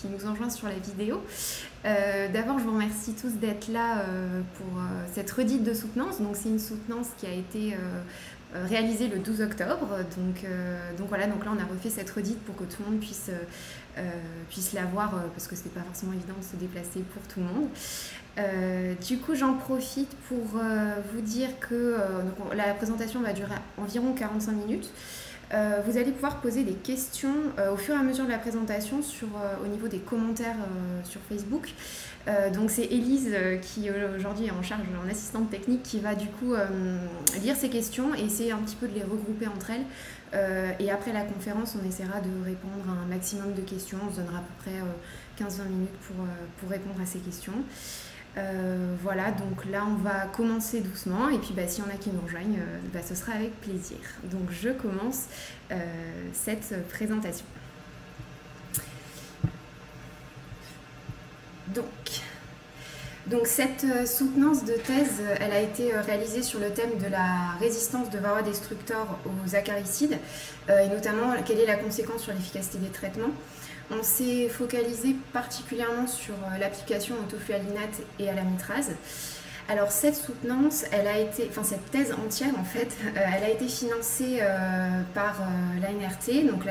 qui nous enjoint sur la vidéo. D'abord, je vous remercie tous d'être là pour cette redite de soutenance. Donc, c'est une soutenance qui a été réalisée le 12 octobre. Donc voilà, donc là, on a refait cette redite pour que tout le monde puisse la voir parce que ce n'est pas forcément évident de se déplacer pour tout le monde. Du coup, j'en profite pour vous dire que la présentation va durer environ 45 minutes. Vous allez pouvoir poser des questions au fur et à mesure de la présentation au niveau des commentaires sur Facebook. Donc c'est Élise qui aujourd'hui est en charge, en assistante technique, qui va du coup lire ces questions et essayer un petit peu de les regrouper entre elles. Et après la conférence, on essaiera de répondre à un maximum de questions. On se donnera à peu près 15-20 minutes pour répondre à ces questions. Voilà, donc là on va commencer doucement et puis s'il y en a qui nous rejoignent, ce sera avec plaisir. Donc je commence cette présentation. Donc cette soutenance de thèse, elle a été réalisée sur le thème de la résistance de Varroa destructor aux acaricides et notamment quelle est la conséquence sur l'efficacité des traitements. On s'est focalisé particulièrement sur l'application au toflualinate et à l'amitrase. Alors cette soutenance, cette thèse entière en fait, elle a été financée par l'ANRT, donc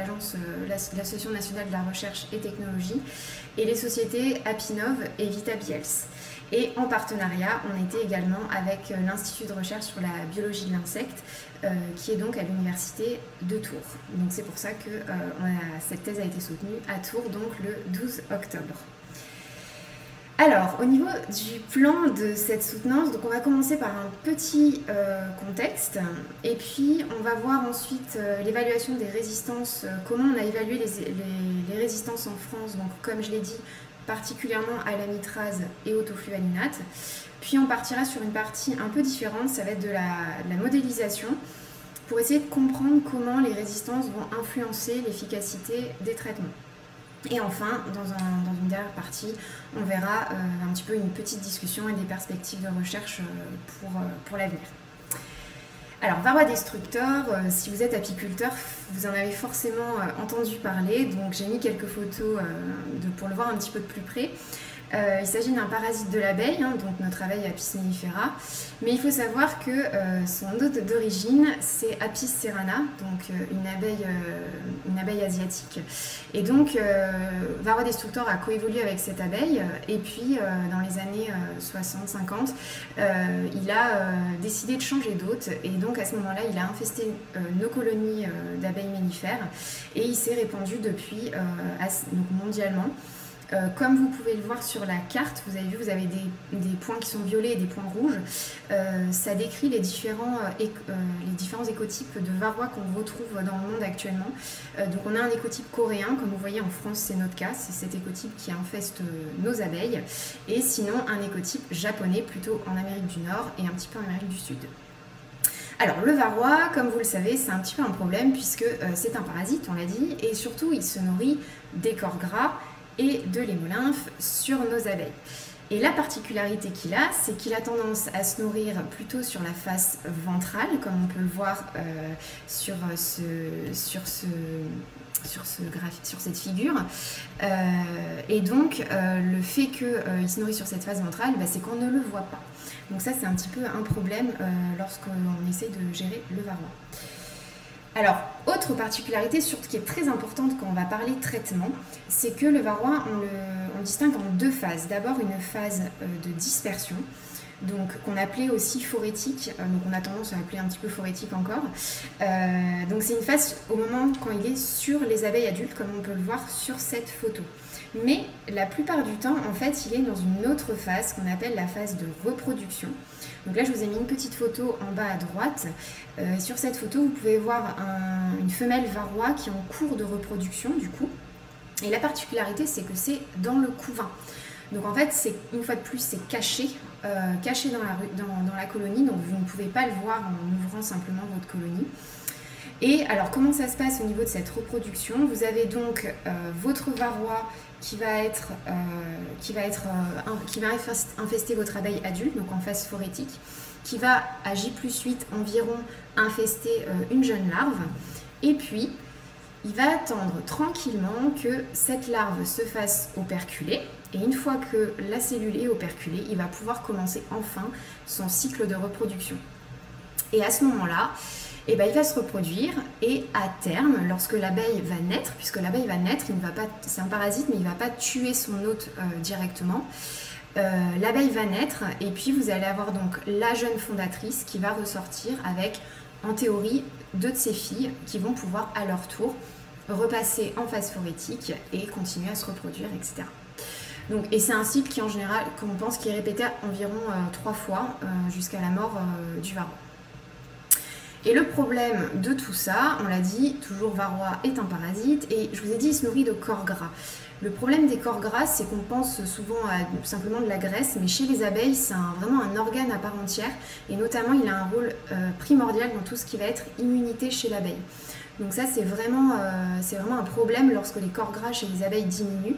l'Association nationale de la recherche et technologie, et les sociétés Apinov et VitaBiels. Et en partenariat, on était également avec l'Institut de recherche sur la biologie de l'insecte, qui est donc à l'université de Tours. Donc c'est pour ça que cette thèse a été soutenue à Tours, donc le 12 octobre. Alors, au niveau du plan de cette soutenance, donc on va commencer par un petit contexte, et puis on va voir ensuite l'évaluation des résistances, comment on a évalué les résistances en France, donc comme je l'ai dit, particulièrement à l'amitrase et au toflualinate. Puis on partira sur une partie un peu différente, ça va être de la modélisation, pour essayer de comprendre comment les résistances vont influencer l'efficacité des traitements. Et enfin, dans une dernière partie, on verra un petit peu une petite discussion et des perspectives de recherche pour l'avenir. Alors, Varroa destructor, si vous êtes apiculteur, vous en avez forcément entendu parler, donc j'ai mis quelques photos pour le voir un petit peu de plus près. Il s'agit d'un parasite de l'abeille, donc notre abeille Apis mellifera, mais il faut savoir que son hôte d'origine c'est Apis cerana, donc une abeille asiatique. Et donc Varroa destructor a coévolué avec cette abeille, et puis dans les années 60-50, il a décidé de changer d'hôte, et donc à ce moment-là il a infesté nos colonies d'abeilles mellifères, et il s'est répandu depuis mondialement. Comme vous pouvez le voir sur la carte, vous avez vu, vous avez des points qui sont violets et des points rouges. Ça décrit les différents écotypes de varroa qu'on retrouve dans le monde actuellement. Donc on a un écotype coréen, comme vous voyez en France c'est notre cas, c'est cet écotype qui infeste nos abeilles. Et sinon un écotype japonais plutôt en Amérique du Nord et un petit peu en Amérique du Sud. Alors le varroa, comme vous le savez, c'est un petit peu un problème puisque c'est un parasite, on l'a dit, et surtout il se nourrit des corps gras et de l'hémolymphe sur nos abeilles. Et la particularité qu'il a, c'est qu'il a tendance à se nourrir plutôt sur la face ventrale, comme on peut le voir sur cette figure. Et donc, le fait qu'il se nourrit sur cette face ventrale, c'est qu'on ne le voit pas. Donc ça, c'est un petit peu un problème lorsqu'on essaie de gérer le varroa. Alors, autre particularité, surtout qui est très importante quand on va parler traitement, c'est que le varroa, on le distingue en deux phases. D'abord, une phase de dispersion, donc qu'on appelait aussi phorétique, donc on a tendance à l'appeler un petit peu phorétique encore. Donc c'est une phase au moment quand il est sur les abeilles adultes, comme on peut le voir sur cette photo. Mais la plupart du temps, en fait, il est dans une autre phase qu'on appelle la phase de reproduction. Donc là, je vous ai mis une petite photo en bas à droite. Sur cette photo, vous pouvez voir une femelle varroa qui est en cours de reproduction, du coup. Et la particularité, c'est que c'est dans le couvain. Donc en fait, une fois de plus, c'est caché dans la colonie. Donc vous ne pouvez pas le voir en ouvrant simplement votre colonie. Et alors, comment ça se passe au niveau de cette reproduction? Vous avez donc votre varroa qui va infester votre abeille adulte, donc en phase phorétique, qui va à J+8 environ infester une jeune larve. Et puis, il va attendre tranquillement que cette larve se fasse operculer. Et une fois que la cellule est operculée, il va pouvoir commencer enfin son cycle de reproduction. Et à ce moment-là, il va se reproduire et à terme, lorsque l'abeille va naître, puisque l'abeille va naître, c'est un parasite mais il ne va pas tuer son hôte directement, l'abeille va naître et puis vous allez avoir donc la jeune fondatrice qui va ressortir avec, en théorie, 2 de ses filles qui vont pouvoir à leur tour repasser en phase phorétique et continuer à se reproduire, etc. Donc, et c'est un cycle qui en général, qu'on pense, qui est répété environ 3 fois jusqu'à la mort du varroa. Et le problème de tout ça, on l'a dit, toujours varroa est un parasite et je vous ai dit il se nourrit de corps gras. Le problème des corps gras, c'est qu'on pense souvent à simplement de la graisse, mais chez les abeilles, c'est vraiment un organe à part entière et notamment il a un rôle primordial dans tout ce qui va être immunité chez l'abeille. Donc ça, c'est vraiment un problème lorsque les corps gras chez les abeilles diminuent.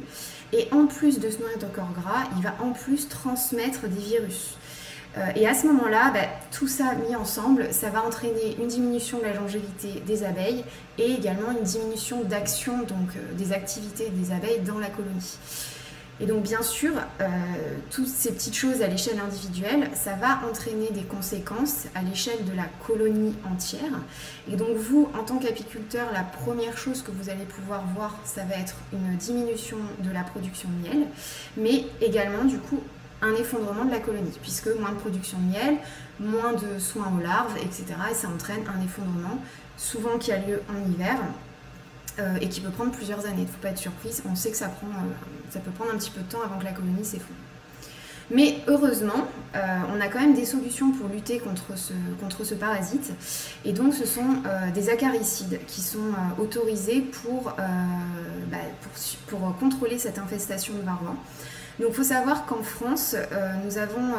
Et en plus de se nourrir de corps gras, il va en plus transmettre des virus. Et à ce moment-là, tout ça mis ensemble, ça va entraîner une diminution de la longévité des abeilles et également une diminution d'action, donc des activités des abeilles dans la colonie. Et donc bien sûr, toutes ces petites choses à l'échelle individuelle, ça va entraîner des conséquences à l'échelle de la colonie entière. Et donc vous, en tant qu'apiculteur, la première chose que vous allez pouvoir voir, ça va être une diminution de la production de miel, mais également du coup un effondrement de la colonie, puisque moins de production de miel, moins de soins aux larves, etc. Et ça entraîne un effondrement, souvent qui a lieu en hiver, et qui peut prendre plusieurs années. Il ne faut pas être surprise, on sait que ça peut prendre un petit peu de temps avant que la colonie s'effondre. Mais heureusement, on a quand même des solutions pour lutter contre ce parasite. Et donc ce sont des acaricides qui sont autorisés pour contrôler cette infestation de varroa. Donc il faut savoir qu'en France, nous avons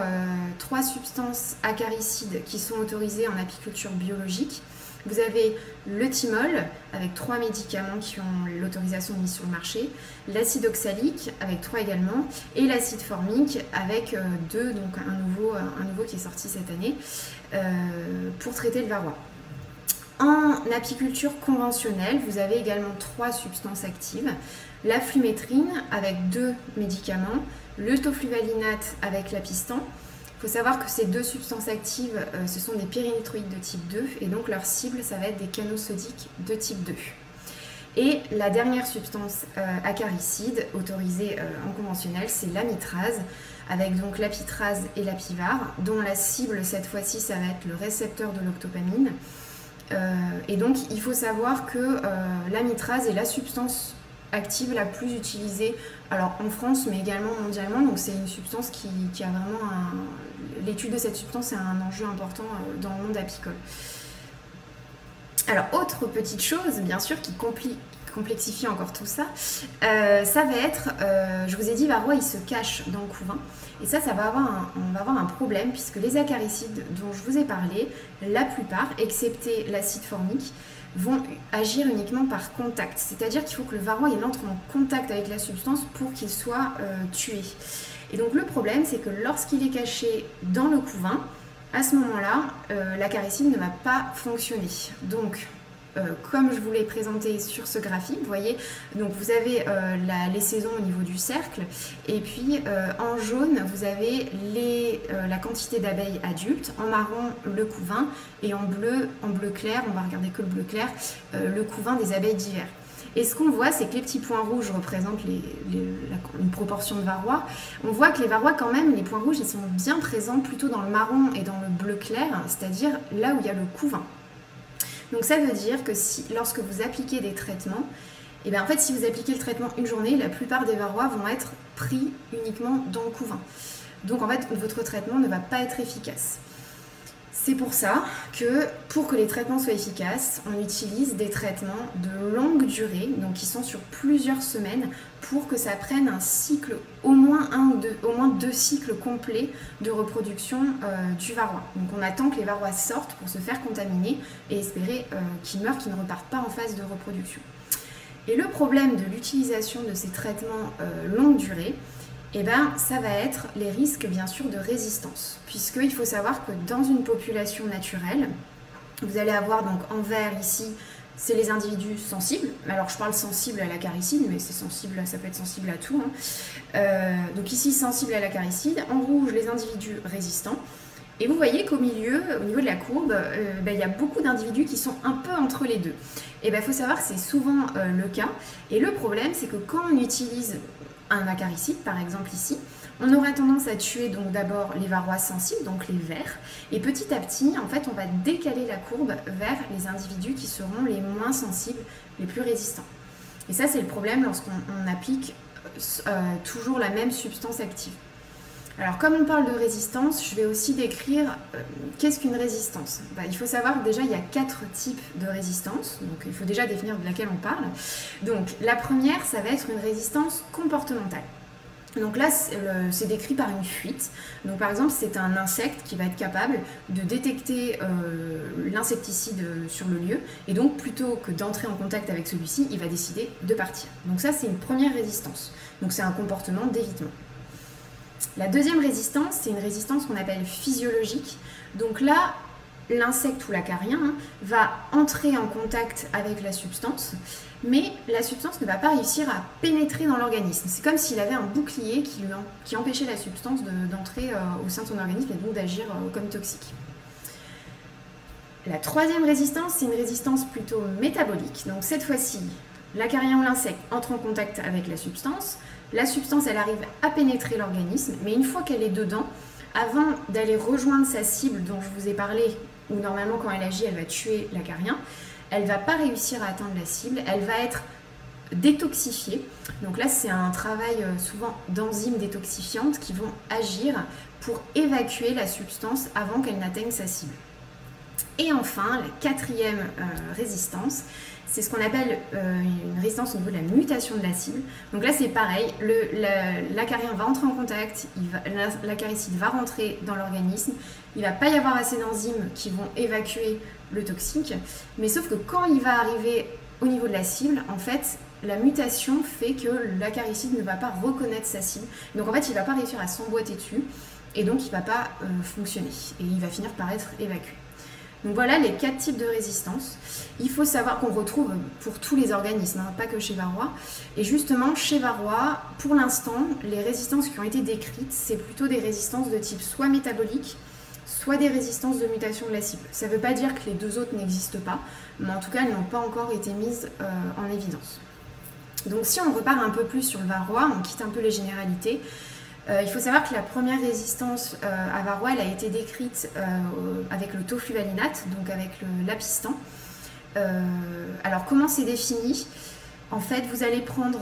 3 substances acaricides qui sont autorisées en apiculture biologique. Vous avez le thymol, avec 3 médicaments qui ont l'autorisation de mise sur le marché, l'acide oxalique, avec 3 également, et l'acide formique, avec 2, donc un nouveau qui est sorti cette année, pour traiter le varroa. En apiculture conventionnelle, vous avez également 3 substances actives. La flumétrine avec 2 médicaments, le tofluvalinate avec l'apistan. Il faut savoir que ces 2 substances actives, ce sont des périnétroïdes de type 2 et donc leur cible, ça va être des canaux sodiques de type 2. Et la dernière substance acaricide autorisée en conventionnel, c'est l'amitrase, avec donc l'apitrase et l'apivare, dont la cible cette fois-ci, ça va être le récepteur de l'octopamine. Et donc il faut savoir que l'amitrase est la substance active la plus utilisée, alors en France mais également mondialement, donc c'est une substance qui a vraiment l'étude de cette substance est un enjeu important dans le monde apicole. Alors autre petite chose bien sûr qui complexifie encore tout ça, ça va être, je vous ai dit varroa il se cache dans le couvain et ça on va avoir un problème puisque les acaricides dont je vous ai parlé, la plupart, excepté l'acide formique, vont agir uniquement par contact, c'est-à-dire qu'il faut que le varroa il entre en contact avec la substance pour qu'il soit tué. Et donc le problème c'est que lorsqu'il est caché dans le couvain, à ce moment-là, l'acaricide ne va pas fonctionner. Donc comme je vous l'ai présenté sur ce graphique, vous voyez, donc vous avez les saisons au niveau du cercle et puis en jaune vous avez la quantité d'abeilles adultes, en marron le couvain et en bleu clair, on va regarder que le bleu clair, le couvain des abeilles d'hiver. Et ce qu'on voit, c'est que les petits points rouges représentent une proportion de varroa. On voit que les varrois, quand même, les points rouges, ils sont bien présents plutôt dans le marron et dans le bleu clair, c'est-à-dire là où il y a le couvain. Donc ça veut dire que lorsque vous appliquez des traitements, et bien en fait si vous appliquez le traitement une journée, la plupart des varrois vont être pris uniquement dans le couvain. Donc en fait votre traitement ne va pas être efficace. C'est pour ça que pour que les traitements soient efficaces, on utilise des traitements de longue durée, donc qui sont sur plusieurs semaines, pour que ça prenne un cycle, au moins 2 cycles complets de reproduction du varroa. Donc on attend que les varrois sortent pour se faire contaminer et espérer qu'ils meurent, qu'ils ne repartent pas en phase de reproduction. Et le problème de l'utilisation de ces traitements longue durée, eh ben, ça va être les risques bien sûr de résistance, puisqu'il faut savoir que dans une population naturelle, vous allez avoir donc en vert ici c'est les individus sensibles. Alors je parle sensible à l'acaricide, mais c'est sensible, ça peut être sensible à tout, hein. Donc ici, sensible à l'acaricide. En rouge, les individus résistants. Et vous voyez qu'au milieu, au niveau de la courbe, il y a beaucoup d'individus qui sont un peu entre les deux. Et il faut savoir que c'est souvent le cas. Et le problème, c'est que quand on utilise un acaricide, par exemple ici, on aura tendance à tuer donc d'abord les varrois sensibles, donc les verts, et petit à petit, en fait, on va décaler la courbe vers les individus qui seront les moins sensibles, les plus résistants. Et ça, c'est le problème lorsqu'on applique toujours la même substance active. Alors, comme on parle de résistance, je vais aussi décrire qu'est-ce qu'une résistance. Il faut savoir que déjà, il y a 4 types de résistance, donc il faut déjà définir de laquelle on parle. Donc, la première, ça va être une résistance comportementale. Donc là, c'est décrit par une fuite. Donc par exemple, c'est un insecte qui va être capable de détecter l'insecticide sur le lieu. Et donc, plutôt que d'entrer en contact avec celui-ci, il va décider de partir. Donc ça, c'est une première résistance. Donc c'est un comportement d'évitement. La deuxième résistance, c'est une résistance qu'on appelle physiologique. Donc là, l'insecte ou l'acarien va entrer en contact avec la substance, mais la substance ne va pas réussir à pénétrer dans l'organisme. C'est comme s'il avait un bouclier qui empêchait la substance d'entrer au sein de son organisme et donc d'agir comme toxique. La troisième résistance, c'est une résistance plutôt métabolique. Donc cette fois-ci, l'acarien ou l'insecte entre en contact avec la substance, elle arrive à pénétrer l'organisme, mais une fois qu'elle est dedans, avant d'aller rejoindre sa cible dont je vous ai parlé, où normalement quand elle agit, elle va tuer l'acarien, elle ne va pas réussir à atteindre la cible, elle va être détoxifiée. Donc là, c'est un travail souvent d'enzymes détoxifiantes qui vont agir pour évacuer la substance avant qu'elle n'atteigne sa cible. Et enfin, la quatrième résistance, c'est ce qu'on appelle une résistance au niveau de la mutation de la cible. Donc là, c'est pareil, l'acarien va entrer en contact, l'acaricide va rentrer dans l'organisme, il ne va pas y avoir assez d'enzymes qui vont évacuer le toxique, mais sauf que quand il va arriver au niveau de la cible, en fait, la mutation fait que l'acaricide ne va pas reconnaître sa cible. Donc en fait, il ne va pas réussir à s'emboîter dessus, et donc il ne va pas fonctionner, et il va finir par être évacué. Donc voilà les 4 types de résistance. Il faut savoir qu'on retrouve pour tous les organismes, hein, pas que chez Varroa. Et justement, chez Varroa, pour l'instant, les résistances qui ont été décrites, c'est plutôt des résistances de type soit métabolique, soit des résistances de mutation de la cible. Ça ne veut pas dire que les deux autres n'existent pas, mais en tout cas, elles n'ont pas encore été mises en évidence. Donc si on repart un peu plus sur le Varroa, on quitte un peu les généralités. Il faut savoir que la première résistance à Varroa, elle a été décrite avec le tofluvalinate, donc avec l'apistan. Alors comment c'est défini? En fait, vous allez prendre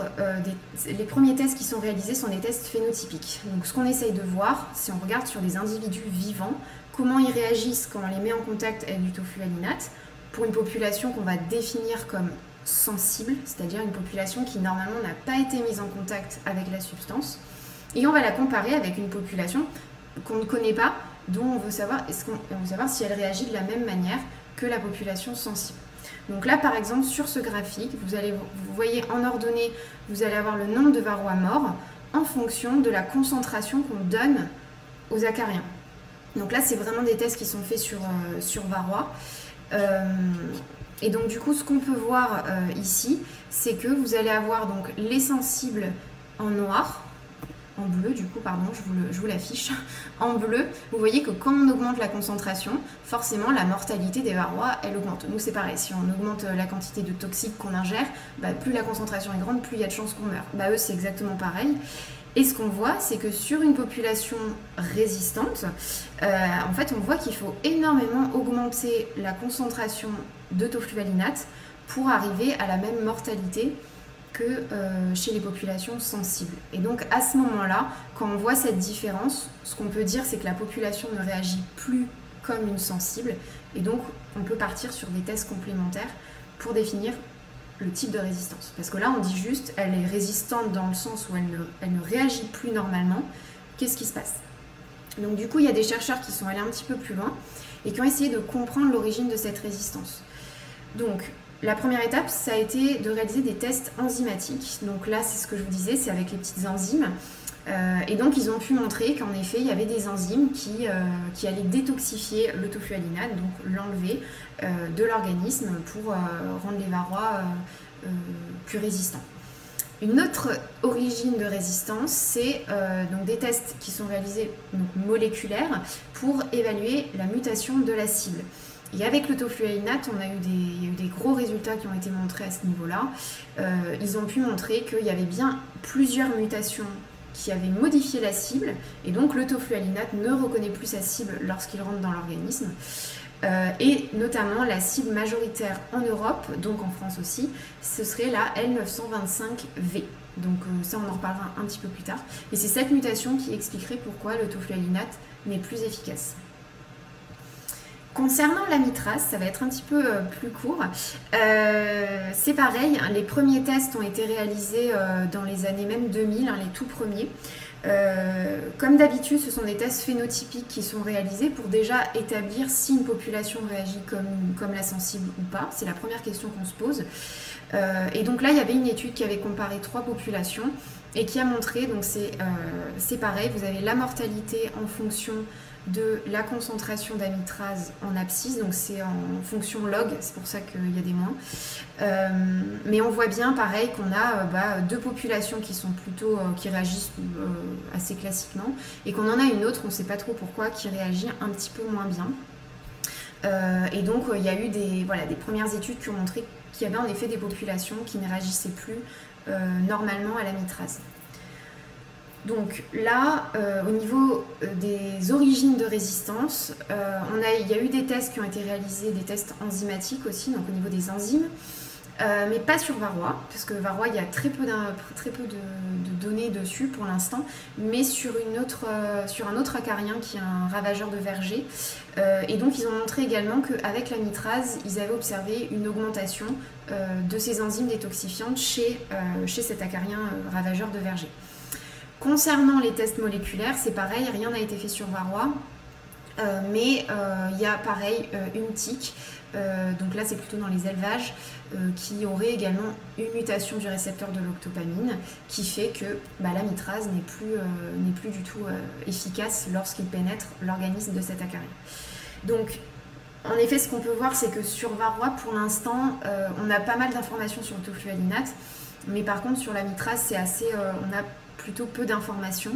les premiers tests qui sont réalisés sont des tests phénotypiques. Donc ce qu'on essaye de voir, si on regarde sur les individus vivants, comment ils réagissent quand on les met en contact avec du tofluvalinate pour une population qu'on va définir comme sensible, c'est-à-dire une population qui normalement n'a pas été mise en contact avec la substance. Et on va la comparer avec une population qu'on ne connaît pas, dont on veut savoir si elle réagit de la même manière que la population sensible. Donc là, par exemple, sur ce graphique, vous voyez en ordonnée, vous allez avoir le nombre de varrois morts en fonction de la concentration qu'on donne aux acariens. Donc là, c'est vraiment des tests qui sont faits sur varrois. Et donc du coup, ce qu'on peut voir ici, c'est que vous allez avoir donc les sensibles en noir, en bleu du coup, pardon, je vous l'affiche. En bleu, vous voyez que quand on augmente la concentration, forcément la mortalité des varrois, elle augmente. Nous c'est pareil, si on augmente la quantité de toxiques qu'on ingère, plus la concentration est grande, plus il y a de chances qu'on meure. Eux c'est exactement pareil. Et ce qu'on voit, c'est que sur une population résistante, en fait on voit qu'il faut énormément augmenter la concentration de tofluvalinate pour arriver à la même mortalité que chez les populations sensibles. Et donc à ce moment-là, quand on voit cette différence, ce qu'on peut dire c'est que la population ne réagit plus comme une sensible et donc on peut partir sur des tests complémentaires pour définir le type de résistance. Parce que là on dit juste elle est résistante dans le sens où elle ne réagit plus normalement. Qu'est-ce qui se passe? Donc du coup il y a des chercheurs qui sont allés un petit peu plus loin et qui ont essayé de comprendre l'origine de cette résistance. Donc la première étape, ça a été de réaliser des tests enzymatiques. Donc là, c'est ce que je vous disais, c'est avec les petites enzymes. Et donc, ils ont pu montrer qu'en effet, il y avait des enzymes qui allaient détoxifier le toflualinate, donc l'enlever de l'organisme pour rendre les varrois plus résistants. Une autre origine de résistance, c'est donc des tests qui sont réalisés donc, moléculaires pour évaluer la mutation de la cible. Et avec le toflualinate, il y a eu des gros résultats qui ont été montrés à ce niveau-là. Ils ont pu montrer qu'il y avait bien plusieurs mutations qui avaient modifié la cible, et donc le toflualinate ne reconnaît plus sa cible lorsqu'il rentre dans l'organisme. Et notamment la cible majoritaire en Europe, donc en France aussi, ce serait la L925V. Donc ça, on en reparlera un petit peu plus tard. Et c'est cette mutation qui expliquerait pourquoi le toflualinate n'est plus efficace. Concernant l'amitrase, ça va être un petit peu plus court. C'est pareil, hein, les premiers tests ont été réalisés dans les années même 2000, hein, les tout premiers. Comme d'habitude, ce sont des tests phénotypiques qui sont réalisés pour déjà établir si une population réagit comme la sensible ou pas. C'est la première question qu'on se pose. Et donc là, il y avait une étude qui avait comparé 3 populations et qui a montré, donc c'est pareil, vous avez la mortalité en fonction de la concentration d'amitrase en abscisse, donc c'est en fonction log, c'est pour ça qu'il y a des moins. Mais on voit bien pareil qu'on a 2 populations qui sont plutôt qui réagissent assez classiquement, et qu'on en a une autre, on ne sait pas trop pourquoi, qui réagit un petit peu moins bien. Et donc il y a eu des premières études qui ont montré qu'il y avait en effet des populations qui ne réagissaient plus normalement à l'amitrase. Donc là, au niveau des origines de résistance, il y a eu des tests qui ont été réalisés, des tests enzymatiques aussi, donc au niveau des enzymes, mais pas sur varroa, parce que varroa, il y a très peu de données dessus pour l'instant, mais sur un autre acarien qui est un ravageur de verger. Et donc ils ont montré également qu'avec l'amitrase, ils avaient observé une augmentation de ces enzymes détoxifiantes chez cet acarien ravageur de verger. Concernant les tests moléculaires, c'est pareil, rien n'a été fait sur varroa, mais il y a pareil une tique, donc là c'est plutôt dans les élevages, qui aurait également une mutation du récepteur de l'octopamine qui fait que l'amitrase n'est plus du tout efficace lorsqu'il pénètre l'organisme de cet acarien. Donc en effet, ce qu'on peut voir, c'est que sur varroa, pour l'instant, on a pas mal d'informations sur le toflualinate, mais par contre sur l'amitrase, c'est assez, on a plutôt peu d'informations,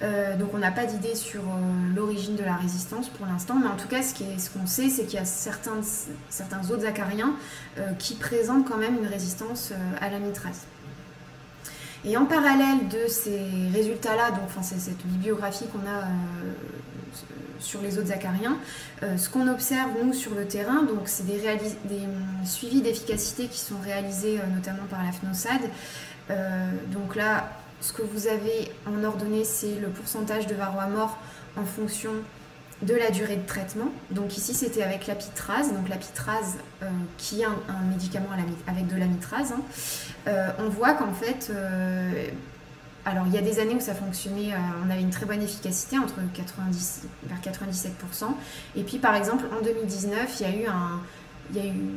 donc on n'a pas d'idée sur l'origine de la résistance pour l'instant, mais en tout cas ce qu'on sait, c'est qu'il y a certains autres acariens qui présentent quand même une résistance à l'amitrase. Et en parallèle de ces résultats-là, donc c'est cette bibliographie qu'on a sur les autres acariens, ce qu'on observe nous sur le terrain, donc c'est des suivis d'efficacité qui sont réalisés notamment par la FNOSAD. Donc là, ce que vous avez en ordonnée, c'est le pourcentage de varroa mort en fonction de la durée de traitement. Donc ici, c'était avec l'apitrase, donc l'apitrase qui est un médicament avec de l'amitrase. On voit qu'en fait, alors il y a des années où ça fonctionnait, on avait une très bonne efficacité, vers 97%. Et puis par exemple, en 2019,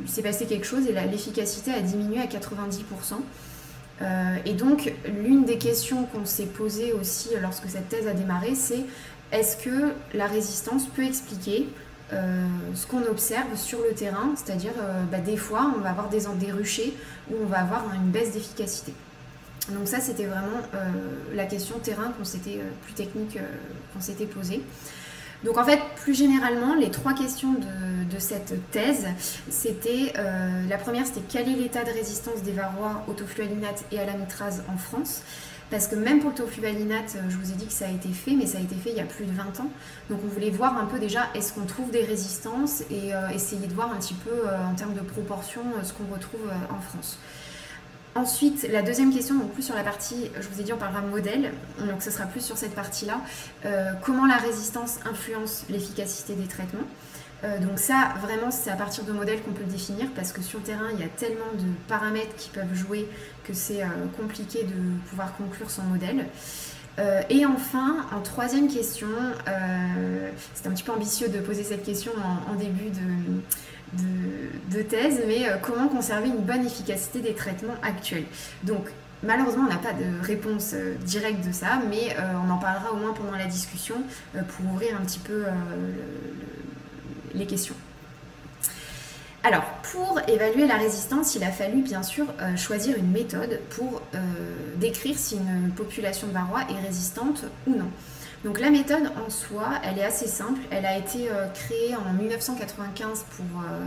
s'est passé quelque chose et l'efficacité a diminué à 90%. Et donc, l'une des questions qu'on s'est posées aussi lorsque cette thèse a démarré, c'est est-ce que la résistance peut expliquer ce qu'on observe sur le terrain, c'est-à-dire des fois, on va avoir des ruchers où on va avoir une baisse d'efficacité. Donc ça, c'était vraiment la question terrain plus technique qu'on s'était posée. Donc en fait, plus généralement, les 3 questions de cette thèse, c'était, la première, c'était quel est l'état de résistance des varrois au toflualinate et à l'amitrase en France, parce que même pour le toflualinate, je vous ai dit que ça a été fait, mais ça a été fait il y a plus de 20 ans. Donc on voulait voir un peu déjà, est-ce qu'on trouve des résistances et essayer de voir un petit peu en termes de proportion ce qu'on retrouve en France. Ensuite, la deuxième question, donc plus sur la partie, je vous ai dit on parlera modèle, donc ce sera plus sur cette partie-là, comment la résistance influence l'efficacité des traitements. Donc ça, vraiment, c'est à partir de modèles qu'on peut le définir, parce que sur le terrain, il y a tellement de paramètres qui peuvent jouer que c'est compliqué de pouvoir conclure son modèle. Et enfin, en troisième question, c'était un petit peu ambitieux de poser cette question en début de thèse, mais comment conserver une bonne efficacité des traitements actuels? Donc, malheureusement, on n'a pas de réponse directe de ça, mais on en parlera au moins pendant la discussion pour ouvrir un petit peu les questions. Alors, pour évaluer la résistance, il a fallu bien sûr choisir une méthode pour décrire si une population de varroa est résistante ou non. Donc la méthode en soi, elle est assez simple. Elle a été créée en 1995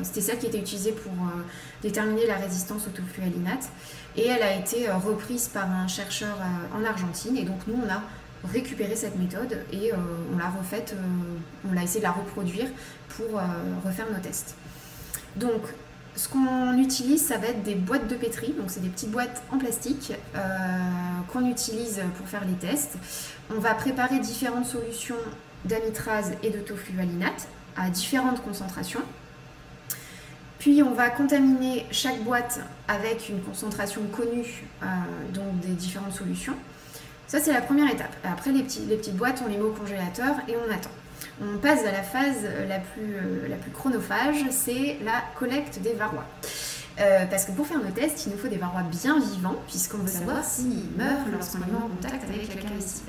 c'était celle qui était utilisée pour déterminer la résistance au toflualinate. Et elle a été reprise par un chercheur en Argentine. Et donc nous, on a récupéré cette méthode et on l'a refaite, on a essayé de la reproduire pour refaire nos tests. Donc, ce qu'on utilise, ça va être des boîtes de pétri. Donc, c'est des petites boîtes en plastique qu'on utilise pour faire les tests. On va préparer différentes solutions d'amitrase et de toflualinate à différentes concentrations. Puis, on va contaminer chaque boîte avec une concentration connue donc des différentes solutions. Ça, c'est la première étape. Après, les petites boîtes, on les met au congélateur et on attend. On passe à la phase la plus chronophage, c'est la collecte des varrois. Parce que pour faire nos tests, il nous faut des varrois bien vivants, puisqu'on veut savoir s'ils meurent lorsqu'on les met en contact avec l'acaricide.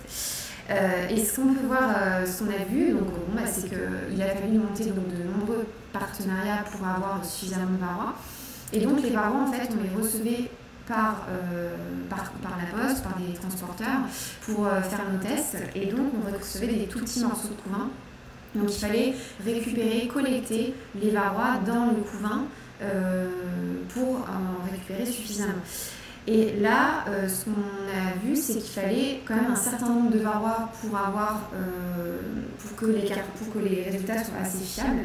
Et ce qu'on peut voir, ce qu'on a vu, c'est qu'il a fallu monter donc, de nombreux partenariats pour avoir suffisamment de varrois. Et donc les varrois, en fait, on les recevait par la poste, par des transporteurs, pour faire nos tests. Et donc on recevait des tout petits morceaux de couvain. Donc il fallait récupérer, collecter les varrois dans le couvain pour en récupérer suffisamment. Et là, ce qu'on a vu, c'est qu'il fallait quand même un certain nombre de varrois pour que les résultats soient assez fiables.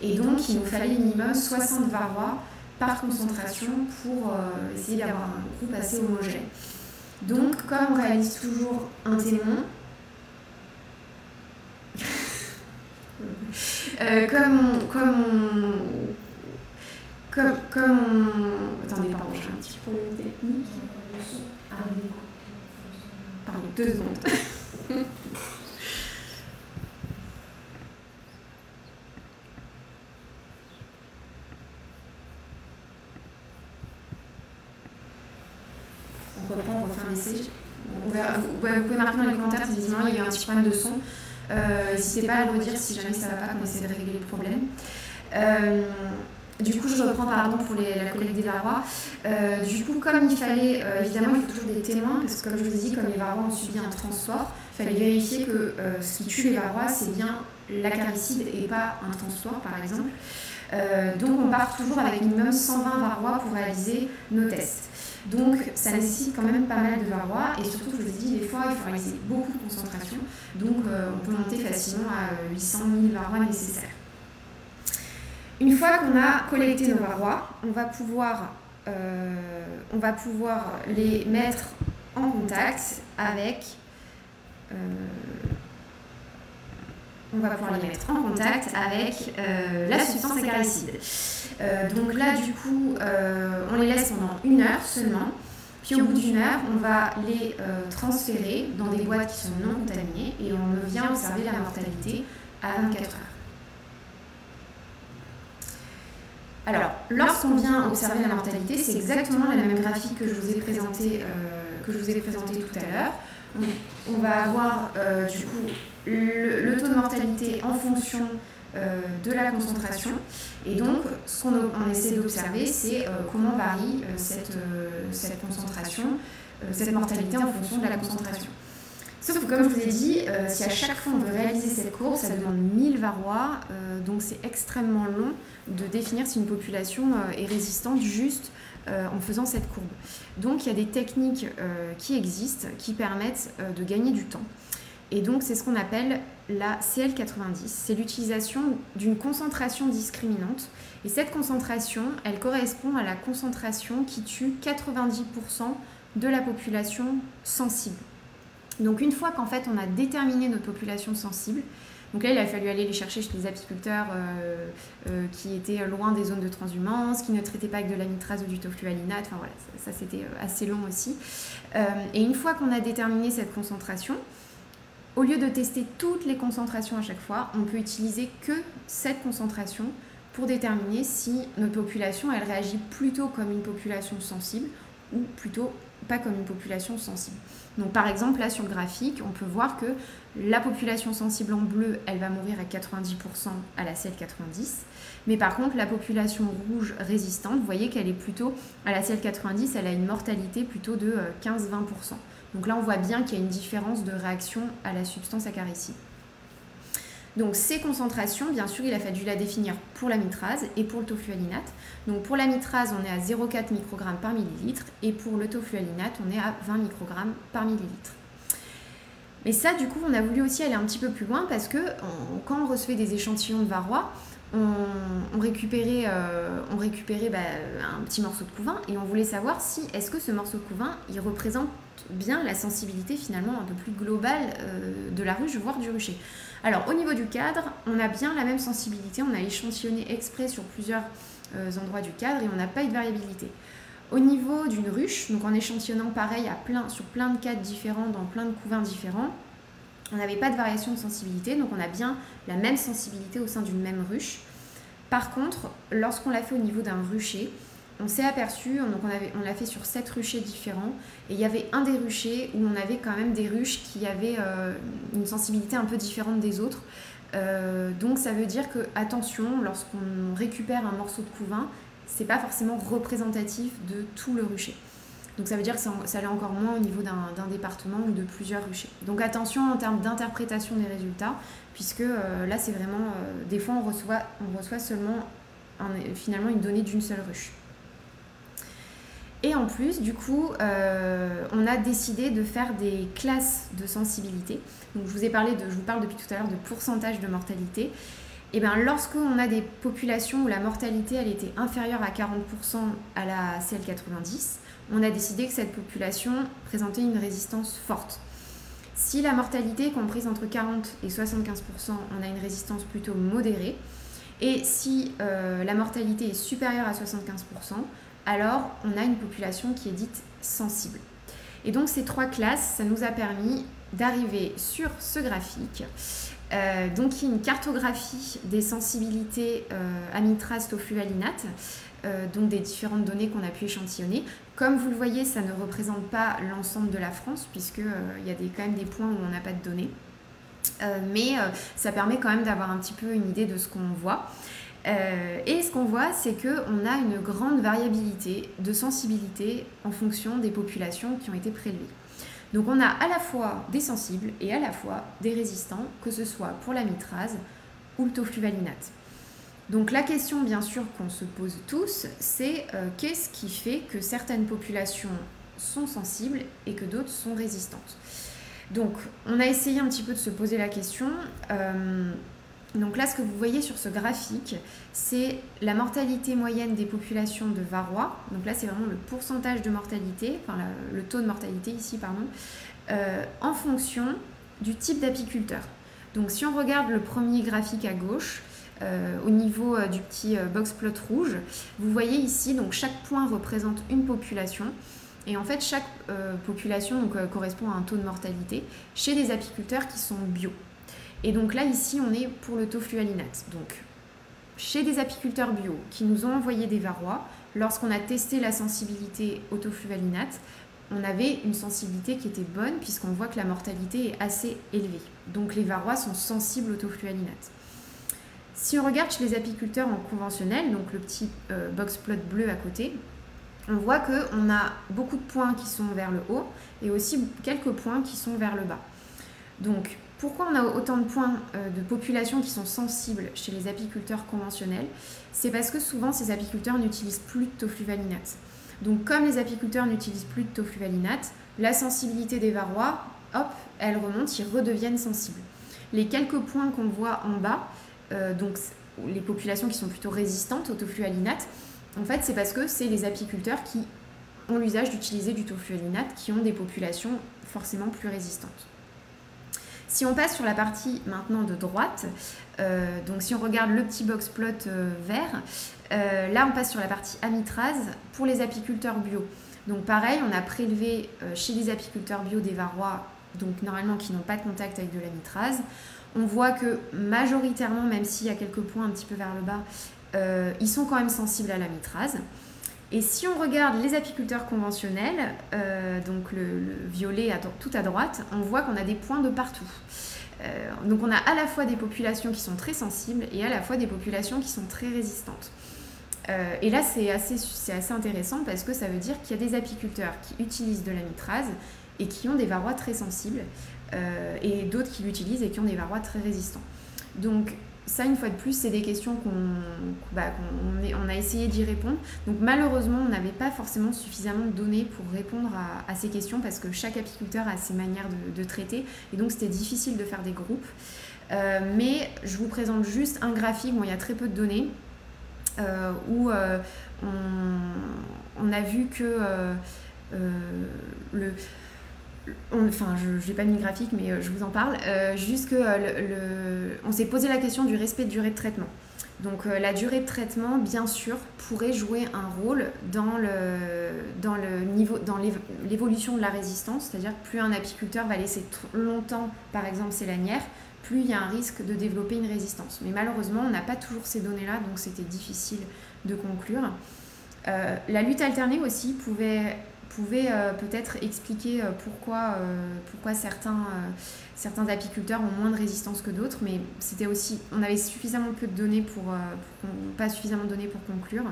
Et donc il nous fallait minimum 60 varrois par concentration pour essayer d'avoir un groupe assez homogène. Donc comme on réalise toujours un témoin, attendez, pardon, j'ai un petit problème technique. Pardon, 2 secondes. On reprend, on refait un essai. Vous pouvez marquer dans les commentaires si visiblement il y a eu un petit problème de son. N'hésitez pas à le redire si jamais ça ne va pas, qu'on essaie de régler le problème. Du coup, je reprends pour la collecte des varrois. Du coup, comme il fallait, évidemment, il faut toujours des témoins, parce que comme je vous ai dit, comme les varrois ont subi un transport, il fallait vérifier que ce qui tue les varrois, c'est bien l'acaricide et pas un transport, par exemple. Donc, on part toujours avec minimum 120 varrois pour réaliser nos tests. Donc, ça nécessite quand même pas mal de varrois, et surtout, je vous ai dit, des fois, il faut réaliser beaucoup de concentration. Donc, on peut monter facilement à 800 000 varrois nécessaires. Une fois qu'on a collecté nos varrois, on va pouvoir les mettre en contact avec la substance acaricide. Donc là, du coup, on les laisse pendant 1 heure seulement. Puis au bout d'1 heure, on va les transférer dans des boîtes qui sont non contaminées et on vient observer la mortalité à 24 heures. Alors, lorsqu'on vient observer la mortalité, c'est exactement la même graphique que je vous ai présentée tout à l'heure. On va avoir du coup le taux de mortalité en fonction de la concentration. Et donc, ce qu'on essaie d'observer, c'est comment varie cette concentration, cette mortalité en fonction de la concentration. Sauf que, comme je vous ai dit, si à chaque fois on veut réaliser cette courbe, ça demande 1000 varrois, donc c'est extrêmement long de définir si une population est résistante juste en faisant cette courbe. Donc il y a des techniques qui existent, qui permettent de gagner du temps. Et donc c'est ce qu'on appelle la CL90, c'est l'utilisation d'une concentration discriminante. Et cette concentration, elle correspond à la concentration qui tue 90% de la population sensible. Donc une fois qu'en fait on a déterminé notre population sensible, Donc là, il a fallu aller les chercher chez les apiculteurs qui étaient loin des zones de transhumance, qui ne traitaient pas avec de l'amitrase ou du toflualinate. Enfin voilà, ça c'était assez long aussi. Et une fois qu'on a déterminé cette concentration, au lieu de tester toutes les concentrations à chaque fois, on peut utiliser que cette concentration pour déterminer si notre population, elle réagit plutôt comme une population sensible ou plutôt pas comme une population sensible. Donc par exemple, là sur le graphique, on peut voir que la population sensible en bleu, elle va mourir à 90% à la CL90. Mais par contre, la population rouge résistante, vous voyez qu'elle est plutôt, à la CL90, elle a une mortalité plutôt de 15-20%. Donc là, on voit bien qu'il y a une différence de réaction à la substance acaricide. Donc ces concentrations, bien sûr, il a fallu la définir pour l'amitrase et pour le toflualinate. Donc pour l'amitrase, on est à 0,4 microgrammes par millilitre et pour le toflualinate, on est à 20 microgrammes par millilitre. Mais ça, du coup, on a voulu aussi aller un petit peu plus loin parce que quand on recevait des échantillons de varroa, on récupérait un petit morceau de couvain et on voulait savoir si est-ce que ce morceau de couvain il représente bien la sensibilité finalement un peu plus globale de la ruche, voire du rucher. Alors au niveau du cadre, on a bien la même sensibilité, on a échantillonné exprès sur plusieurs endroits du cadre et on n'a pas eu de variabilité. Au niveau d'une ruche, donc en échantillonnant pareil sur plein de cadres différents, dans plein de couvains différents, on n'avait pas de variation de sensibilité, donc on a bien la même sensibilité au sein d'une même ruche. Par contre, lorsqu'on l'a fait au niveau d'un rucher, on s'est aperçu, donc on l'a fait sur 7 ruchers différents, et il y avait un des ruchers où on avait quand même des ruches qui avaient une sensibilité un peu différente des autres. Donc ça veut dire que, attention, lorsqu'on récupère un morceau de couvain, c'est pas forcément représentatif de tout le rucher. Donc ça veut dire que ça allait encore moins au niveau d'un département ou de plusieurs ruchers. Donc attention en termes d'interprétation des résultats, puisque là c'est vraiment, des fois on reçoit seulement finalement une donnée d'une seule ruche. Et en plus, du coup, on a décidé de faire des classes de sensibilité. Donc je vous parle depuis tout à l'heure de pourcentage de mortalité. Et bien lorsqu'on a des populations où la mortalité elle était inférieure à 40% à la CL90, on a décidé que cette population présentait une résistance forte. Si la mortalité est comprise entre 40 et 75%, on a une résistance plutôt modérée. Et si la mortalité est supérieure à 75%, alors on a une population qui est dite sensible. Et donc ces 3 classes, ça nous a permis d'arriver sur ce graphique. Donc il y a une cartographie des sensibilités amitrase toflualinate, donc des différentes données qu'on a pu échantillonner. Comme vous le voyez, ça ne représente pas l'ensemble de la France, puisqu'il y a quand même des points où on n'a pas de données. Mais ça permet quand même d'avoir un petit peu une idée de ce qu'on voit. Et ce qu'on voit, c'est qu'on a une grande variabilité de sensibilité en fonction des populations qui ont été prélevées. Donc on a à la fois des sensibles et à la fois des résistants, que ce soit pour l'amitrase ou le tofluvalinate. Donc la question bien sûr qu'on se pose tous, c'est qu'est-ce qui fait que certaines populations sont sensibles et que d'autres sont résistantes. Donc on a essayé un petit peu de se poser la question. Donc là, ce que vous voyez sur ce graphique, c'est la mortalité moyenne des populations de varroa. Donc là, c'est vraiment le pourcentage de mortalité, enfin le taux de mortalité ici, pardon, en fonction du type d'apiculteur. Donc si on regarde le premier graphique à gauche, au niveau du petit box plot rouge, vous voyez ici, donc chaque point représente une population. Et en fait, chaque population correspond à un taux de mortalité chez des apiculteurs qui sont bio. Et donc là, ici, on est pour le toflualinate. Donc, chez des apiculteurs bio qui nous ont envoyé des varrois, lorsqu'on a testé la sensibilité au toflualinate, on avait une sensibilité qui était bonne puisqu'on voit que la mortalité est assez élevée. Donc, les varrois sont sensibles au toflualinate. Si on regarde chez les apiculteurs en conventionnel, donc le petit box plot bleu à côté, on voit qu'on a beaucoup de points qui sont vers le haut et aussi quelques points qui sont vers le bas. Donc, pourquoi on a autant de points de population qui sont sensibles chez les apiculteurs conventionnels? C'est parce que souvent ces apiculteurs n'utilisent plus de tofluvalinate. Donc comme les apiculteurs n'utilisent plus de tofluvalinate, la sensibilité des varrois, hop, elle remonte, ils redeviennent sensibles. Les quelques points qu'on voit en bas, donc les populations qui sont plutôt résistantes au tofluvalinate, en fait c'est parce que c'est les apiculteurs qui ont l'usage d'utiliser du tofluvalinate qui ont des populations forcément plus résistantes. Si on passe sur la partie maintenant de droite, donc si on regarde le petit box plot vert, là on passe sur la partie amitrase pour les apiculteurs bio. Donc pareil, on a prélevé chez les apiculteurs bio des varrois, donc normalement qui n'ont pas de contact avec de l'amitrase. On voit que majoritairement, même s'il y a quelques points un petit peu vers le bas, ils sont quand même sensibles à l'amitrase. Et si on regarde les apiculteurs conventionnels, donc le violet tout à droite, on voit qu'on a des points de partout. Donc on a à la fois des populations qui sont très sensibles et à la fois des populations qui sont très résistantes. Et là c'est assez intéressant parce que ça veut dire qu'il y a des apiculteurs qui utilisent de l'amitrase et qui ont des varrois très sensibles et d'autres qui l'utilisent et qui ont des varrois très résistants. Donc ça, une fois de plus, c'est des questions qu'on a essayé d'y répondre. Donc malheureusement, on n'avait pas forcément suffisamment de données pour répondre à ces questions parce que chaque apiculteur a ses manières de traiter et donc c'était difficile de faire des groupes. Mais je vous présente juste un graphique où il y a très peu de données où on a vu que je n'ai pas mis le graphique, mais je vous en parle. Juste que on s'est posé la question du respect de durée de traitement. Donc la durée de traitement, bien sûr, pourrait jouer un rôle dans l'évolution de la résistance. C'est-à-dire que plus un apiculteur va laisser longtemps, par exemple, ses lanières, plus il y a un risque de développer une résistance. Mais malheureusement, on n'a pas toujours ces données-là, donc c'était difficile de conclure. La lutte alternée aussi pouvait peut-être expliquer pourquoi certains apiculteurs ont moins de résistance que d'autres, mais c'était aussi, on avait suffisamment peu de données pas suffisamment de données pour conclure.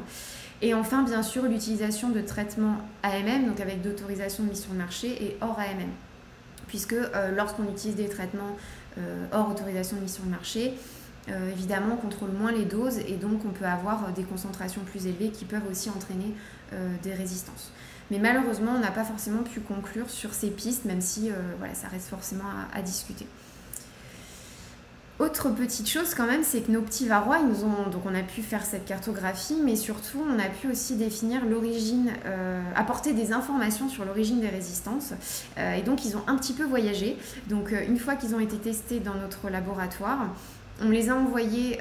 Et enfin, bien sûr, l'utilisation de traitements AMM, donc avec d'autorisation de mise sur le marché, et hors AMM. Puisque lorsqu'on utilise des traitements hors autorisation de mise sur le marché, évidemment, on contrôle moins les doses et donc on peut avoir des concentrations plus élevées qui peuvent aussi entraîner des résistances. Mais malheureusement, on n'a pas forcément pu conclure sur ces pistes, même si ça reste forcément à discuter. Autre petite chose quand même, c'est que nos petits varrois, donc on a pu faire cette cartographie, mais surtout on a pu aussi définir l'origine, apporter des informations sur l'origine des résistances. Et donc ils ont un petit peu voyagé. Donc une fois qu'ils ont été testés dans notre laboratoire, on les a envoyés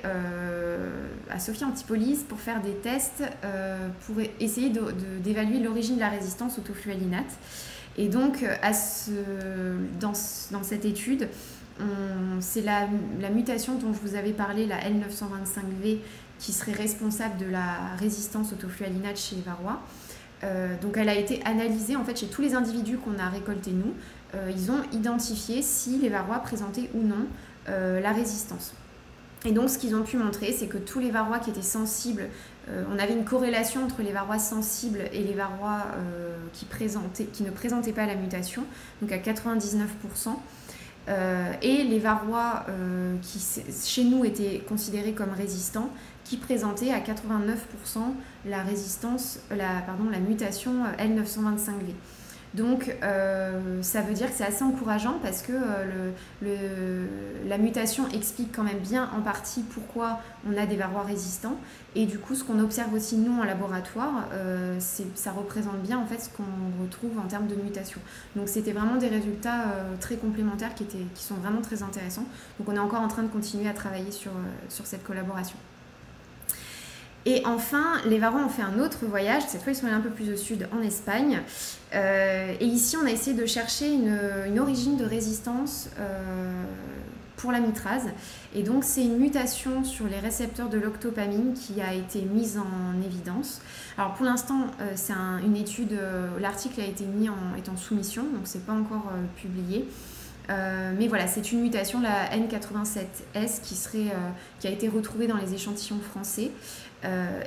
à Sophia Antipolis pour faire des tests pour essayer d'évaluer l'origine de la résistance au toflualinate. Et donc, dans cette étude, c'est la mutation dont je vous avais parlé, la L925V, qui serait responsable de la résistance au toflualinate chez les varrois. Donc, elle a été analysée en fait chez tous les individus qu'on a récoltés nous. Ils ont identifié si les varrois présentaient ou non la résistance. Et donc, ce qu'ils ont pu montrer, c'est que tous les varrois qui étaient sensibles, on avait une corrélation entre les varrois sensibles et les varrois qui ne présentaient pas la mutation, donc à 99%. Et les varrois qui, chez nous, étaient considérés comme résistants, qui présentaient à 89% la mutation L925V. Donc ça veut dire que c'est assez encourageant parce que la mutation explique quand même bien en partie pourquoi on a des varrois résistants. Et du coup, ce qu'on observe aussi nous en laboratoire, ça représente bien en fait ce qu'on retrouve en termes de mutation. Donc c'était vraiment des résultats très complémentaires qui sont vraiment très intéressants. Donc on est encore en train de continuer à travailler sur cette collaboration. Et enfin, les varrois ont fait un autre voyage, cette fois ils sont allés un peu plus au sud, en Espagne. Et ici, on a essayé de chercher une origine de résistance pour l'amitrase. Et donc, c'est une mutation sur les récepteurs de l'octopamine qui a été mise en évidence. Alors, pour l'instant, c'est une étude, l'article a été mis est en soumission, donc c'est pas encore publié. Mais voilà, c'est une mutation, la N87S, qui a été retrouvée dans les échantillons français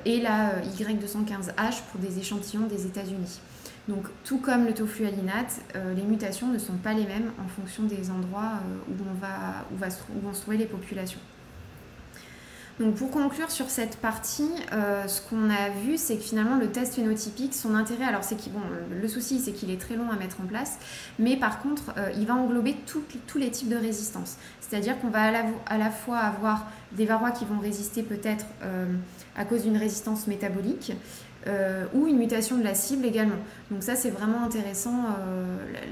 et la Y215H pour des échantillons des États-Unis. Donc, tout comme le toflualinate, les mutations ne sont pas les mêmes en fonction des endroits où vont se trouver les populations. Donc pour conclure sur cette partie, ce qu'on a vu, c'est que finalement le test phénotypique, son intérêt, alors le souci c'est qu'il est très long à mettre en place, mais par contre il va englober tous les types de résistance. C'est-à-dire qu'on va à la fois avoir des varrois qui vont résister peut-être à cause d'une résistance métabolique ou une mutation de la cible également. Donc ça c'est vraiment intéressant,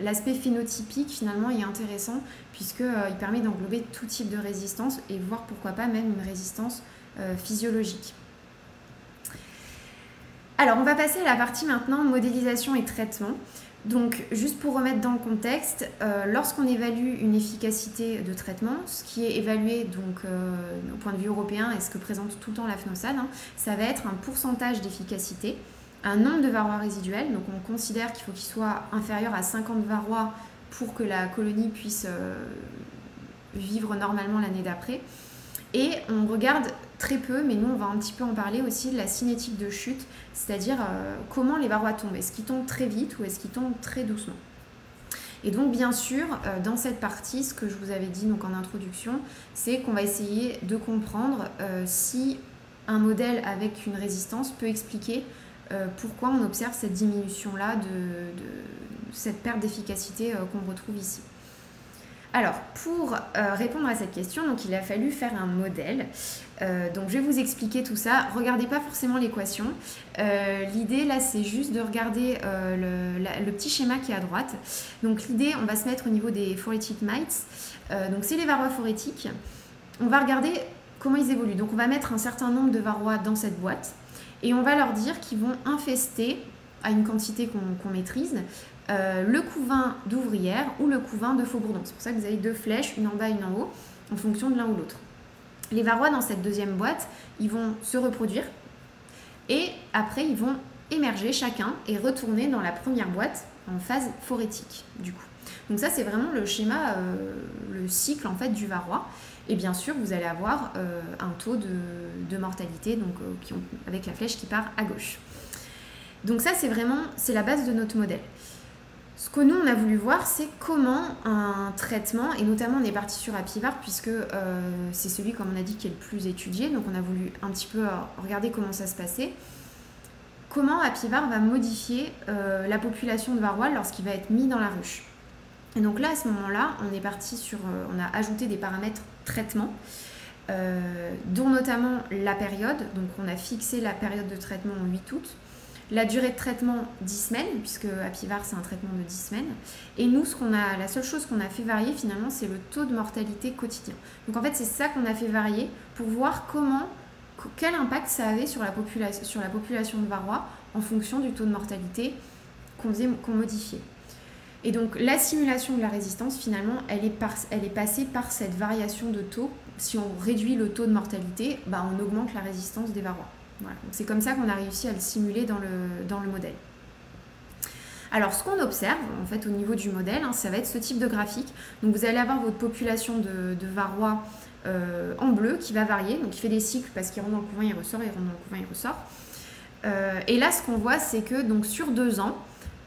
l'aspect phénotypique finalement est intéressant puisqu'il permet d'englober tout type de résistance et voir pourquoi pas même une résistance physiologique. Alors on va passer à la partie maintenant modélisation et traitement. Donc juste pour remettre dans le contexte, lorsqu'on évalue une efficacité de traitement, ce qui est évalué donc au point de vue européen et ce que présente tout le temps l'AFNOSAD, ça va être un pourcentage d'efficacité, un nombre de varrois résiduels, donc on considère qu'il faut qu'il soit inférieur à 50 varrois pour que la colonie puisse vivre normalement l'année d'après. Et on regarde très peu, mais nous on va un petit peu en parler aussi, de la cinétique de chute, c'est-à-dire comment les varrois tombent. Est-ce qu'ils tombent très vite ou est-ce qu'ils tombent très doucement? Et donc bien sûr, dans cette partie, ce que je vous avais dit donc en introduction, c'est qu'on va essayer de comprendre si un modèle avec une résistance peut expliquer pourquoi on observe cette diminution-là, de cette perte d'efficacité qu'on retrouve ici. Alors, pour répondre à cette question, donc, il a fallu faire un modèle. Donc, je vais vous expliquer tout ça. Regardez pas forcément l'équation. L'idée, là, c'est juste de regarder le petit schéma qui est à droite. Donc, l'idée, on va se mettre au niveau des phoretic mites. Donc, c'est les varrois phorétiques. On va regarder comment ils évoluent. Donc, on va mettre un certain nombre de varrois dans cette boîte. Et on va leur dire qu'ils vont infester, à une quantité qu'on maîtrise, le couvain d'ouvrière ou le couvain de faux-bourdon. C'est pour ça que vous avez deux flèches, une en bas et une en haut, en fonction de l'un ou l'autre. Les varrois dans cette deuxième boîte, ils vont se reproduire et après ils vont émerger chacun et retourner dans la première boîte en phase phorétique du coup. Donc ça c'est vraiment le schéma, le cycle en fait du varroa. Et bien sûr vous allez avoir un taux de mortalité donc, avec la flèche qui part à gauche. Donc ça c'est la base de notre modèle. Ce que nous, on a voulu voir, c'est comment un traitement, et notamment on est parti sur Apivar, puisque c'est celui, comme on a dit, qui est le plus étudié, donc on a voulu un petit peu regarder comment ça se passait. Comment Apivar va modifier la population de varrois lorsqu'il va être mis dans la ruche. Et donc là, à ce moment-là, on est parti sur, on a ajouté des paramètres traitement, dont notamment la période, donc on a fixé la période de traitement en 8 août, la durée de traitement 10 semaines, puisque Apivar c'est un traitement de 10 semaines. Et nous, la seule chose qu'on a fait varier finalement, c'est le taux de mortalité quotidien. Donc en fait, c'est ça qu'on a fait varier pour voir quel impact ça avait sur la population de varrois en fonction du taux de mortalité qu'on modifiait. Et donc la simulation de la résistance, finalement, elle est passée par cette variation de taux. Si on réduit le taux de mortalité, on augmente la résistance des varrois. Voilà. C'est comme ça qu'on a réussi à le simuler dans le modèle. Alors ce qu'on observe en fait au niveau du modèle, ça va être ce type de graphique. Donc vous allez avoir votre population de varrois en bleu qui va varier. Donc il fait des cycles parce qu'il rentre dans le couvain, il ressort, il rentre dans le couvain, il ressort. Et là ce qu'on voit c'est que donc, sur 2 ans,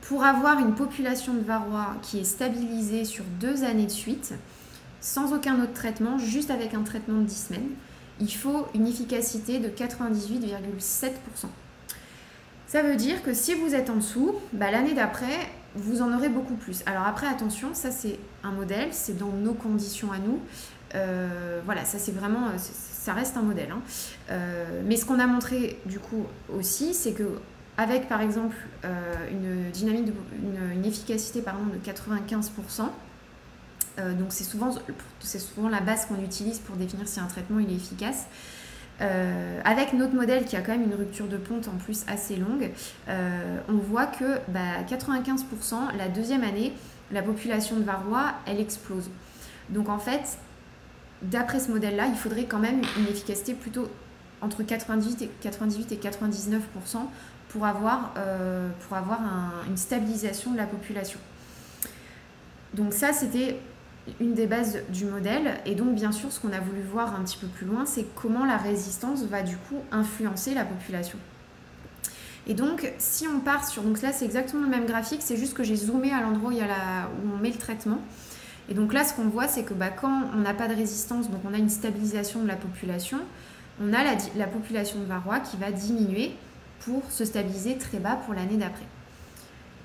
pour avoir une population de varrois qui est stabilisée sur 2 années de suite, sans aucun autre traitement, juste avec un traitement de 10 semaines, il faut une efficacité de 98,7%. Ça veut dire que si vous êtes en dessous, l'année d'après, vous en aurez beaucoup plus. Alors après, attention, ça c'est un modèle, c'est dans nos conditions à nous. Voilà, ça c'est vraiment, ça reste un modèle. Mais ce qu'on a montré du coup aussi, c'est que avec par exemple une efficacité de 95%, donc c'est souvent la base qu'on utilise pour définir si un traitement il est efficace. Avec notre modèle qui a quand même une rupture de ponte en plus assez longue, on voit que 95%, la deuxième année, la population de varrois, elle explose. Donc en fait, d'après ce modèle-là, il faudrait quand même une efficacité plutôt entre 98 et 99% pour avoir une stabilisation de la population. Donc ça, c'était une des bases du modèle. Et donc, bien sûr, ce qu'on a voulu voir un petit peu plus loin, c'est comment la résistance va du coup influencer la population. Et donc, si on part sur... Donc là, c'est exactement le même graphique, c'est juste que j'ai zoomé à l'endroit où on met le traitement. Et donc là, ce qu'on voit, c'est que quand on n'a pas de résistance, donc on a une stabilisation de la population, on a la population de varrois qui va diminuer pour se stabiliser très bas pour l'année d'après.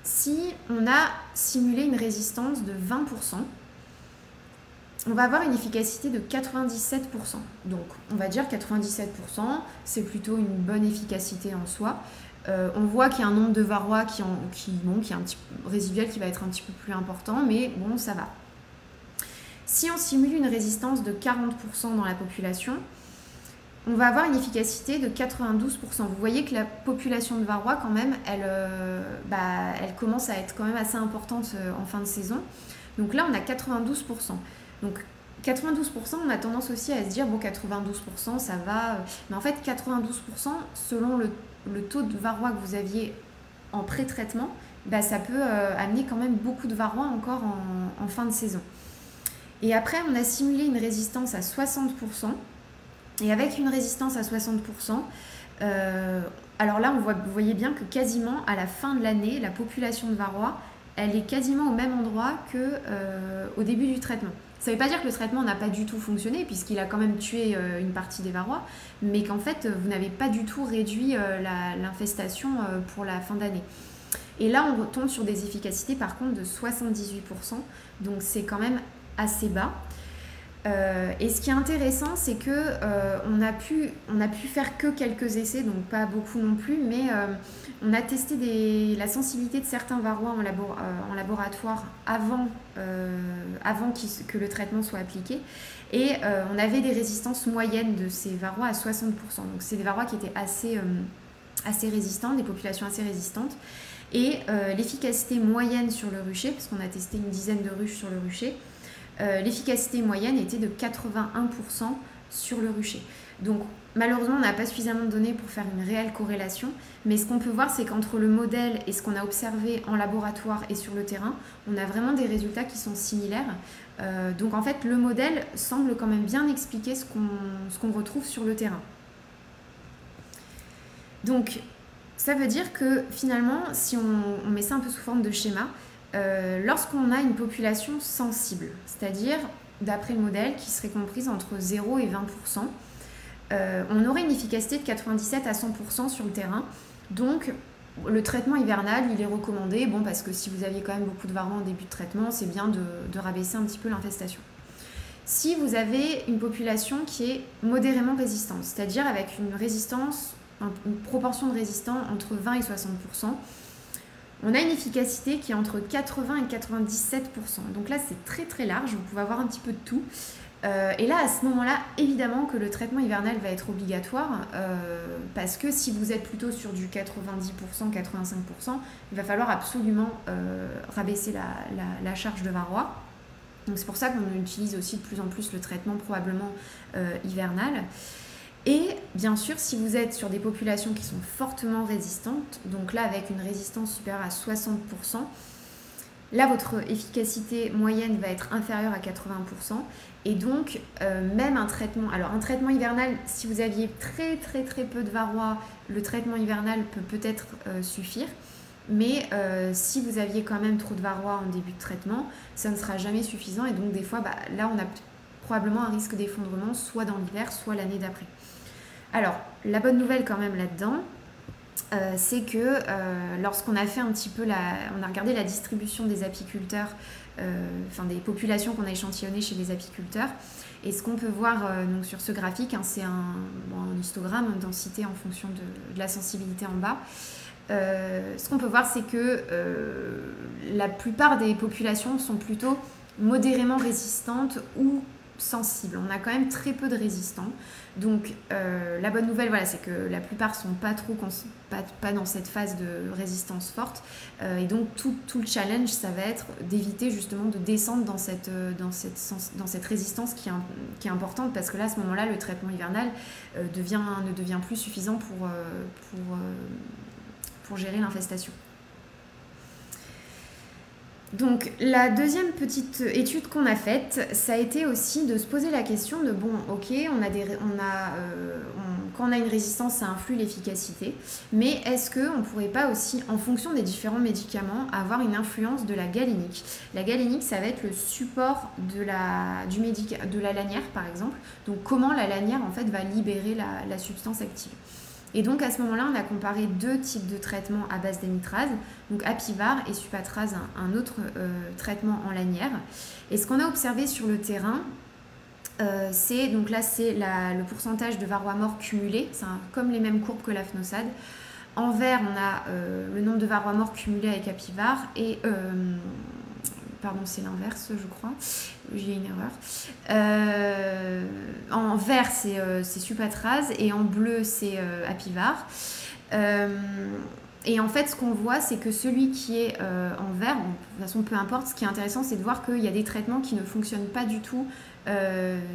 Si on a simulé une résistance de 20%, on va avoir une efficacité de 97%. Donc on va dire 97%, c'est plutôt une bonne efficacité en soi. On voit qu'il y a un nombre de varroa qui est un petit résiduel qui va être un petit peu plus important, mais bon, ça va. Si on simule une résistance de 40% dans la population, on va avoir une efficacité de 92%. Vous voyez que la population de varroa, quand même, elle commence à être quand même assez importante en fin de saison. Donc là, on a 92%. Donc 92%, on a tendance aussi à se dire, bon, 92%, ça va. Mais en fait, 92%, selon le taux de varroa que vous aviez en pré-traitement, ça peut amener quand même beaucoup de varroa encore en fin de saison. Et après, on a simulé une résistance à 60%. Et avec une résistance à 60%, alors là, vous voyez bien que quasiment à la fin de l'année, la population de varroa, elle est quasiment au même endroit qu'au début du traitement. Ça ne veut pas dire que le traitement n'a pas du tout fonctionné, puisqu'il a quand même tué une partie des varroa, mais qu'en fait, vous n'avez pas du tout réduit l'infestation pour la fin d'année. Et là, on retombe sur des efficacités, par contre, de 78%, donc c'est quand même assez bas. Et ce qui est intéressant, c'est que on a pu faire que quelques essais, donc pas beaucoup non plus, mais on a testé la sensibilité de certains varroa en laboratoire avant que le traitement soit appliqué. Et on avait des résistances moyennes de ces varroa à 60%. Donc c'est des varroa qui étaient assez résistants, des populations assez résistantes. Et l'efficacité moyenne sur le rucher, parce qu'on a testé une dizaine de ruches sur le rucher, l'efficacité moyenne était de 81% sur le rucher. Donc malheureusement, on n'a pas suffisamment de données pour faire une réelle corrélation, mais ce qu'on peut voir, c'est qu'entre le modèle et ce qu'on a observé en laboratoire et sur le terrain, on a vraiment des résultats qui sont similaires. Donc en fait, le modèle semble quand même bien expliquer ce qu'on retrouve sur le terrain. Donc ça veut dire que finalement, si on met ça un peu sous forme de schéma, lorsqu'on a une population sensible, c'est-à-dire d'après le modèle qui serait comprise entre 0 et 20%, on aurait une efficacité de 97 à 100% sur le terrain. Donc le traitement hivernal, il est recommandé, parce que si vous aviez quand même beaucoup de varroa en début de traitement, c'est bien de rabaisser un petit peu l'infestation. Si vous avez une population qui est modérément résistante, c'est-à-dire avec une proportion de résistants entre 20 et 60%, on a une efficacité qui est entre 80 et 97%. Donc là, c'est très très large, vous pouvez avoir un petit peu de tout. Et là, à ce moment-là, évidemment que le traitement hivernal va être obligatoire parce que si vous êtes plutôt sur du 90%, 85%, il va falloir absolument rabaisser la charge de varroa. Donc c'est pour ça qu'on utilise aussi de plus en plus le traitement probablement hivernal. Et bien sûr, si vous êtes sur des populations qui sont fortement résistantes, donc là avec une résistance supérieure à 60%, là votre efficacité moyenne va être inférieure à 80%. Et donc même un traitement hivernal, si vous aviez très très très peu de varroa, le traitement hivernal peut peut-être suffire. Mais si vous aviez quand même trop de varroa en début de traitement, ça ne sera jamais suffisant. Et donc des fois, là on a probablement un risque d'effondrement, soit dans l'hiver, soit l'année d'après. Alors, la bonne nouvelle quand même là-dedans, c'est que lorsqu'on a fait un petit peu on a regardé la distribution des apiculteurs, des populations qu'on a échantillonnées chez les apiculteurs, et ce qu'on peut voir donc sur ce graphique, c'est un histogramme, une densité en fonction de la sensibilité en bas. Ce qu'on peut voir, c'est que la plupart des populations sont plutôt modérément résistantes ou sensibles. On a quand même très peu de résistants. Donc la bonne nouvelle, c'est que la plupart ne sont pas dans cette phase de résistance forte. Et donc tout le challenge, ça va être d'éviter justement de descendre dans cette résistance qui est importante, parce que là, à ce moment-là, le traitement hivernal ne devient plus suffisant pour gérer l'infestation. Donc la deuxième petite étude qu'on a faite, ça a été aussi de se poser la question de quand on a une résistance, ça influe l'efficacité, mais est-ce qu'on ne pourrait pas aussi, en fonction des différents médicaments, avoir une influence de la galénique? La galénique, ça va être le support de la lanière, par exemple. Donc comment la lanière en fait va libérer la substance active. Et donc à ce moment-là, on a comparé 2 types de traitements à base d'amitrase, donc Apivar et Supatrase, un autre traitement en lanière. Et ce qu'on a observé sur le terrain, c'est le pourcentage de varroa morts cumulés, c'est comme les mêmes courbes que l'afnosade. En vert, on a le nombre de varroa morts cumulés avec Apivar et pardon, c'est l'inverse, je crois. J'ai une erreur. En vert, c'est Supatrase et en bleu, c'est Apivar. Et en fait, ce qu'on voit, c'est que celui qui est en vert, bon, de toute façon, peu importe, ce qui est intéressant, c'est de voir qu'il y a des traitements qui ne fonctionnent pas du tout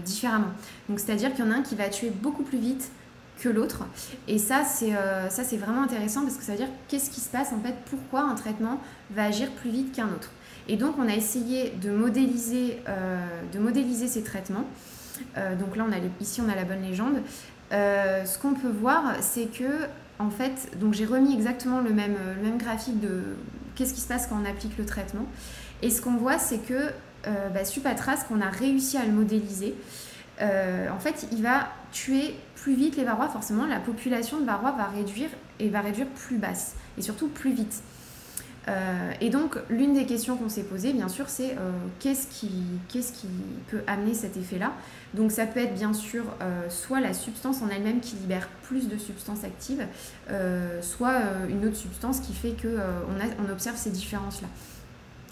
différemment. Donc, c'est-à-dire qu'il y en a un qui va tuer beaucoup plus vite que l'autre. Et ça, c'est vraiment intéressant parce que ça veut dire qu'est-ce qui se passe, en fait, pourquoi un traitement va agir plus vite qu'un autre. Et donc, on a essayé de modéliser ces traitements. Donc là, ici, on a la bonne légende. Ce qu'on peut voir, c'est que, en fait, donc j'ai remis exactement le même graphique de qu'est-ce qui se passe quand on applique le traitement. Et ce qu'on voit, c'est que Supatrase, qu'on a réussi à le modéliser, en fait, il va tuer plus vite les varrois. Forcément, la population de varrois va réduire plus basse et surtout plus vite. Et donc, l'une des questions qu'on s'est posées, bien sûr, c'est qu'est-ce qui peut amener cet effet-là. Donc, ça peut être bien sûr soit la substance en elle-même qui libère plus de substances actives, soit une autre substance qui fait qu'on observe ces différences-là.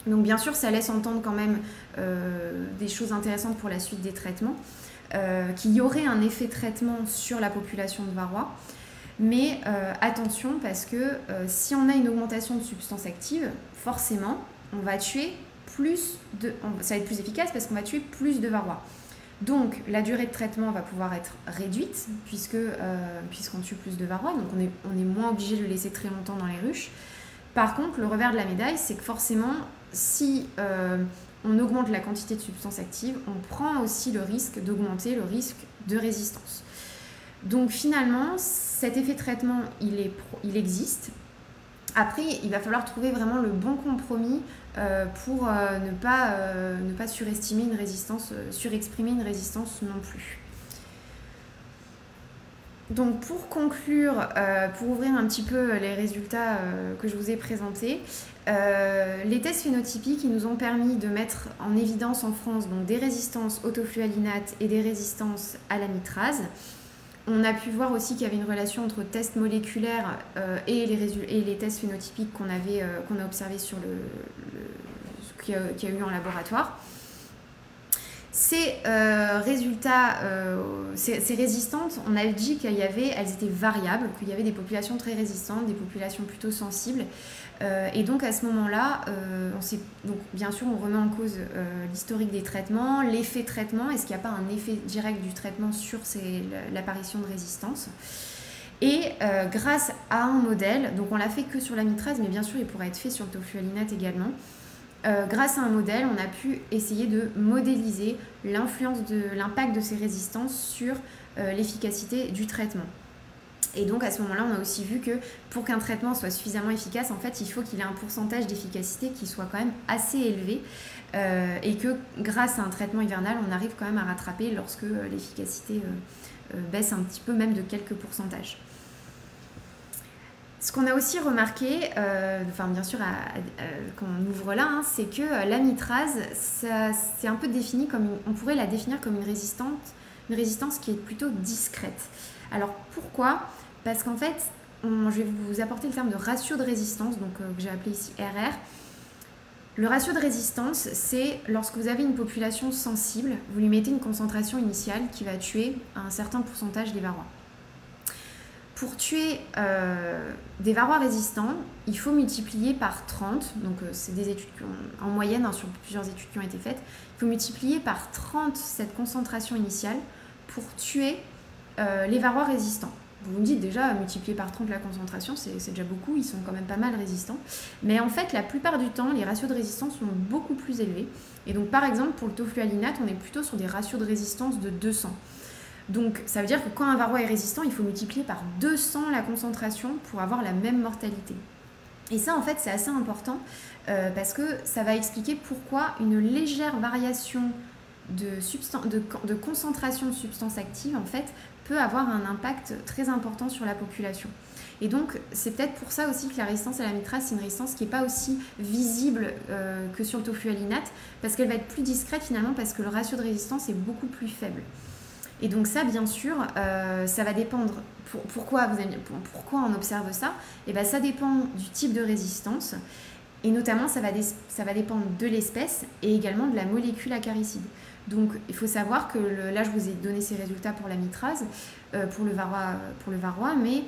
Donc, bien sûr, ça laisse entendre quand même des choses intéressantes pour la suite des traitements, qu'il y aurait un effet traitement sur la population de varrois. Mais attention, parce que si on a une augmentation de substances actives, forcément, on va tuer ça va être plus efficace parce qu'on va tuer plus de varrois. Donc, la durée de traitement va pouvoir être réduite puisqu'on tue plus de varrois, donc on est moins obligé de le laisser très longtemps dans les ruches. Par contre, le revers de la médaille, c'est que forcément, si on augmente la quantité de substances actives, on prend aussi le risque d'augmenter le risque de résistance. Donc finalement, cet effet traitement, il existe. Après, il va falloir trouver vraiment le bon compromis pour ne pas surexprimer une résistance non plus. Donc pour conclure, pour ouvrir un petit peu les résultats que je vous ai présentés, les tests phénotypiques ils nous ont permis de mettre en évidence en France donc, des résistances au toflualinate et des résistances à l'amitrase. On a pu voir aussi qu'il y avait une relation entre tests moléculaires et les tests phénotypiques qu'on a observés sur qu'il y a eu en laboratoire. Ces résultats, ces résistantes, on a dit qu'elles étaient variables, qu'il y avait des populations très résistantes, des populations plutôt sensibles. Et donc à ce moment-là, bien sûr, on remet en cause l'historique des traitements, l'effet traitement, est-ce qu'il n'y a pas un effet direct du traitement sur l'apparition de résistance. Et grâce à un modèle, donc on l'a fait que sur l'amitrase, mais bien sûr il pourrait être fait sur le toflualinate également. Grâce à un modèle, on a pu essayer de modéliser l'impact de ces résistances sur l'efficacité du traitement. Et donc à ce moment-là, on a aussi vu que pour qu'un traitement soit suffisamment efficace, en fait, il faut qu'il ait un pourcentage d'efficacité qui soit quand même assez élevé et que grâce à un traitement hivernal, on arrive quand même à rattraper lorsque l'efficacité baisse un petit peu, même de quelques pourcentages. Ce qu'on a aussi remarqué, bien sûr, quand on ouvre là, hein, c'est que l'amitrase, c'est un peu défini on pourrait la définir comme une résistance qui est plutôt discrète. Alors pourquoi ? Parce qu'en fait, je vais vous apporter le terme de ratio de résistance, donc que j'ai appelé ici RR. Le ratio de résistance, c'est lorsque vous avez une population sensible, vous lui mettez une concentration initiale qui va tuer un certain pourcentage des varrois. Pour tuer des varrois résistants, il faut multiplier par 30, donc c'est des études en moyenne, hein, sur plusieurs études qui ont été faites, il faut multiplier par 30 cette concentration initiale pour tuer les varrois résistants. Vous me dites déjà, multiplier par 30 la concentration, c'est déjà beaucoup, ils sont quand même pas mal résistants. Mais en fait, la plupart du temps, les ratios de résistance sont beaucoup plus élevés. Et donc, par exemple, pour le toflualinate, on est plutôt sur des ratios de résistance de 200. Donc, ça veut dire que quand un varroa est résistant, il faut multiplier par 200 la concentration pour avoir la même mortalité. Et ça, en fait, c'est assez important parce que ça va expliquer pourquoi une légère variation de concentration de substances actives, en fait, peut avoir un impact très important sur la population. Et donc, c'est peut-être pour ça aussi que la résistance à la mitraz, c'est une résistance qui n'est pas aussi visible que sur le toflualinate, parce qu'elle va être plus discrète finalement, parce que le ratio de résistance est beaucoup plus faible. Et donc ça, bien sûr, ça va dépendre. Pourquoi on observe ça? Et bien, ça dépend du type de résistance, et notamment, ça va dépendre de l'espèce et également de la molécule acaricide. Donc, il faut savoir que là, je vous ai donné ces résultats pour la mitraz, pour le varroa, mais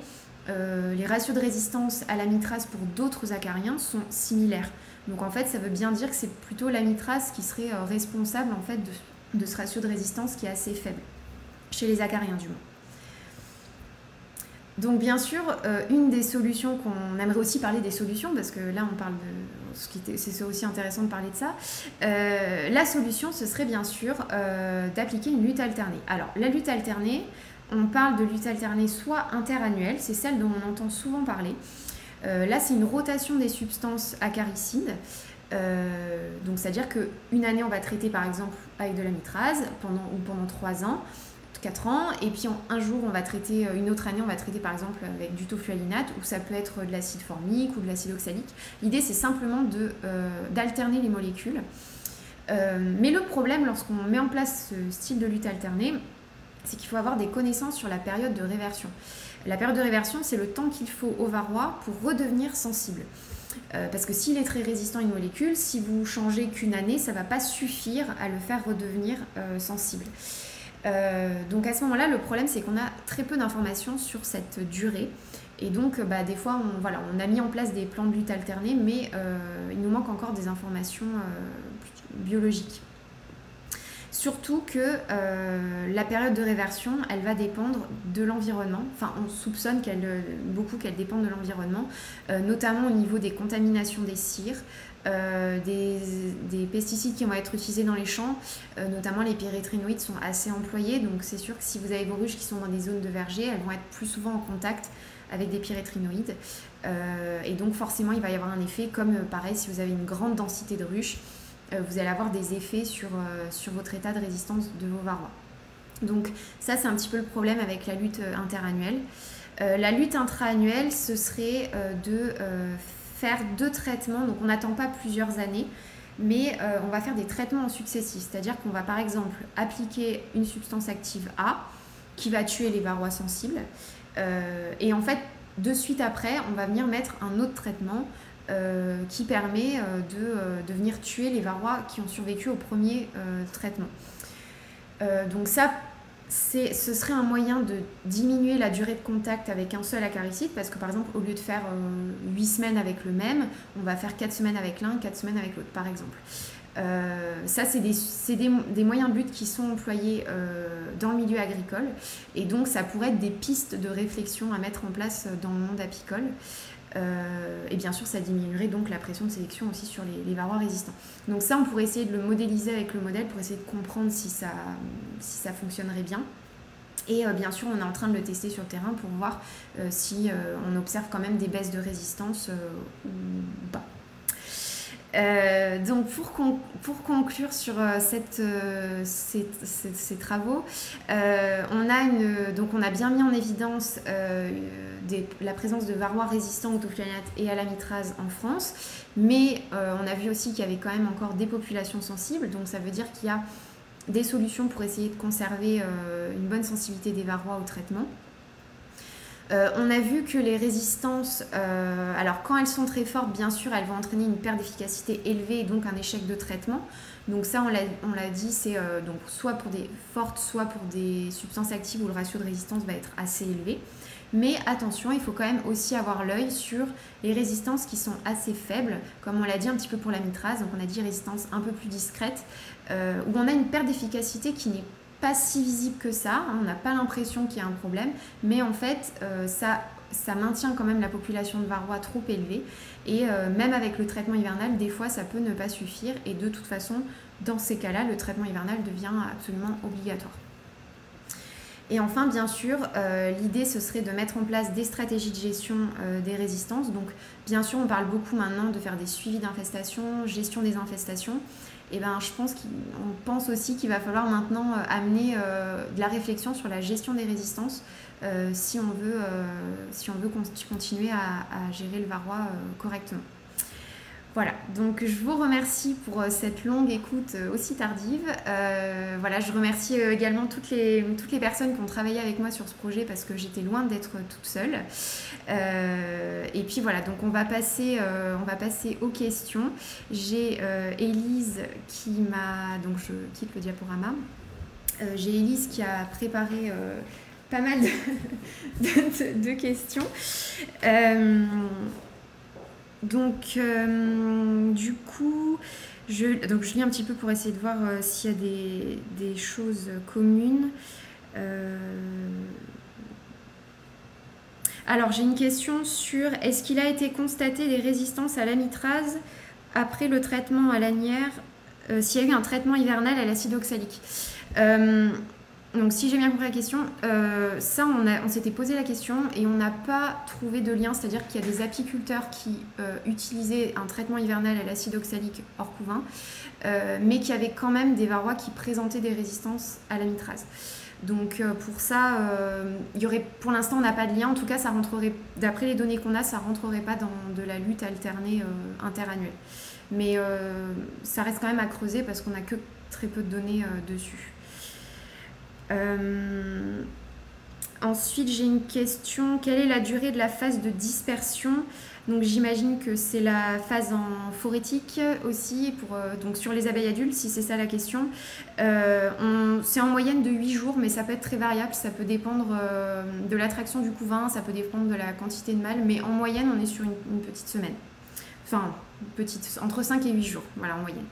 les ratios de résistance à la mitraz pour d'autres acariens sont similaires. Donc en fait, ça veut bien dire que c'est plutôt la mitraz qui serait responsable en fait de ce ratio de résistance qui est assez faible, chez les acariens du moins. Donc bien sûr, une des solutions qu'on aimerait aussi parler des solutions, parce que là on parle de c'est aussi intéressant de parler de ça. La solution, ce serait bien sûr d'appliquer une lutte alternée. Alors la lutte alternée, on parle de lutte alternée soit interannuelle, c'est celle dont on entend souvent parler. Là, c'est une rotation des substances acaricides. Donc, c'est-à-dire qu'une année, on va traiter par exemple avec de la mitraz pendant 3 ans, 4 ans, et puis un jour, on va traiter, une autre année, on va traiter par exemple avec du toflualinate, ou ça peut être de l'acide formique ou de l'acide oxalique. L'idée, c'est simplement d'alterner les molécules. Mais le problème, lorsqu'on met en place ce style de lutte alternée, c'est qu'il faut avoir des connaissances sur la période de réversion. La période de réversion, c'est le temps qu'il faut au varroa pour redevenir sensible. Parce que s'il est très résistant à une molécule, si vous changez qu'une année, ça ne va pas suffire à le faire redevenir sensible. Donc à ce moment-là, le problème, c'est qu'on a très peu d'informations sur cette durée. Et donc, des fois, on a mis en place des plans de lutte alternés, mais il nous manque encore des informations biologiques. Surtout que la période de réversion, elle va dépendre de l'environnement. Enfin, on soupçonne beaucoup qu'elle dépende de l'environnement, notamment au niveau des contaminations des cires, des pesticides qui vont être utilisés dans les champs, notamment les pyréthrinoïdes sont assez employés. Donc c'est sûr que si vous avez vos ruches qui sont dans des zones de verger, elles vont être plus souvent en contact avec des pyréthrinoïdes. Et donc forcément, il va y avoir un effet comme pareil si vous avez une grande densité de ruches, vous allez avoir des effets sur votre état de résistance de vos varrois. Donc ça, c'est un petit peu le problème avec la lutte interannuelle. La lutte intra-annuelle, ce serait de faire 2 traitements. Donc on n'attend pas plusieurs années, mais on va faire des traitements en successif. C'est-à-dire qu'on va par exemple appliquer une substance active A qui va tuer les varrois sensibles. Et en fait, de suite après, on va venir mettre un autre traitement qui permet de venir tuer les varrois qui ont survécu au premier traitement. Donc ça, ce serait un moyen de diminuer la durée de contact avec un seul acaricide, parce que par exemple, au lieu de faire 8 semaines avec le même, on va faire 4 semaines avec l'un, 4 semaines avec l'autre, par exemple. Ça, c'est des moyens de lutte qui sont employés dans le milieu agricole, et donc ça pourrait être des pistes de réflexion à mettre en place dans le monde apicole. Et bien sûr, ça diminuerait donc la pression de sélection aussi sur les varrois résistants. Donc ça, on pourrait essayer de le modéliser avec le modèle pour essayer de comprendre si ça fonctionnerait bien. Et bien sûr, on est en train de le tester sur le terrain pour voir si on observe quand même des baisses de résistance ou pas. Donc pour conclure sur ces travaux, on a bien mis en évidence la présence de varrois résistants au toflualinate et à la mitraz en France, mais on a vu aussi qu'il y avait quand même encore des populations sensibles, donc ça veut dire qu'il y a des solutions pour essayer de conserver une bonne sensibilité des varrois au traitement. On a vu que les résistances, alors quand elles sont très fortes, bien sûr, elles vont entraîner une perte d'efficacité élevée et donc un échec de traitement. Donc ça, on l'a dit, c'est donc soit pour des fortes, soit pour des substances actives où le ratio de résistance va être assez élevé. Mais attention, il faut quand même aussi avoir l'œil sur les résistances qui sont assez faibles, comme on l'a dit un petit peu pour la mitraz. Donc on a dit résistance un peu plus discrète, où on a une perte d'efficacité qui n'est pas si visible que ça, on n'a pas l'impression qu'il y a un problème, mais en fait ça maintient quand même la population de varrois trop élevée, et même avec le traitement hivernal, des fois ça peut ne pas suffire, et de toute façon dans ces cas-là, le traitement hivernal devient absolument obligatoire. Et enfin, bien sûr, l'idée ce serait de mettre en place des stratégies de gestion des résistances. Donc bien sûr, on parle beaucoup maintenant de faire des suivis d'infestation, gestion des infestations. et ben, on pense aussi qu'il va falloir maintenant amener de la réflexion sur la gestion des résistances si on veut continuer à gérer le varroa correctement. Voilà, donc je vous remercie pour cette longue écoute aussi tardive. Voilà, je remercie également toutes les personnes qui ont travaillé avec moi sur ce projet parce que j'étais loin d'être toute seule. Et puis voilà, donc on va passer aux questions. J'ai Élise qui m'a... Donc je quitte le diaporama. J'ai Élise qui a préparé pas mal de questions. Donc, du coup, je lis un petit peu pour essayer de voir s'il y a des choses communes. Alors, j'ai une question sur est-ce qu'il a été constaté des résistances à l'amitrase après le traitement à lanière, s'il y a eu un traitement hivernal à l'acide oxalique. Donc si j'ai bien compris la question, ça on s'était posé la question et on n'a pas trouvé de lien, c'est-à-dire qu'il y a des apiculteurs qui utilisaient un traitement hivernal à l'acide oxalique hors couvain, mais qui avaient quand même des varrois qui présentaient des résistances à l'amitrase. Donc pour ça, pour l'instant on n'a pas de lien, en tout cas ça rentrerait, d'après les données qu'on a, ça rentrerait pas dans de la lutte alternée interannuelle. Mais ça reste quand même à creuser parce qu'on n'a que très peu de données dessus. Ensuite, j'ai une question. Quelle est la durée de la phase de dispersion? Donc, j'imagine que c'est la phase en phorétique aussi, donc sur les abeilles adultes, si c'est ça la question. C'est en moyenne de 8 jours, mais ça peut être très variable. Ça peut dépendre de l'attraction du couvain, ça peut dépendre de la quantité de mâles, mais en moyenne, on est sur une petite semaine. Enfin, entre 5 et 8 jours, voilà, en moyenne.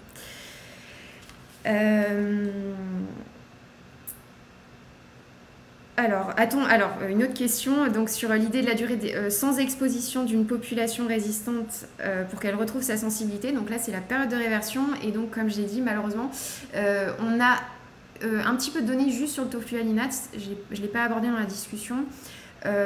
Alors, une autre question donc, sur l'idée de la durée sans exposition d'une population résistante pour qu'elle retrouve sa sensibilité. Donc là, c'est la période de réversion. Et donc, comme j'ai dit, malheureusement, on a un petit peu de données juste sur le toflualinate. Je ne l'ai pas abordé dans la discussion.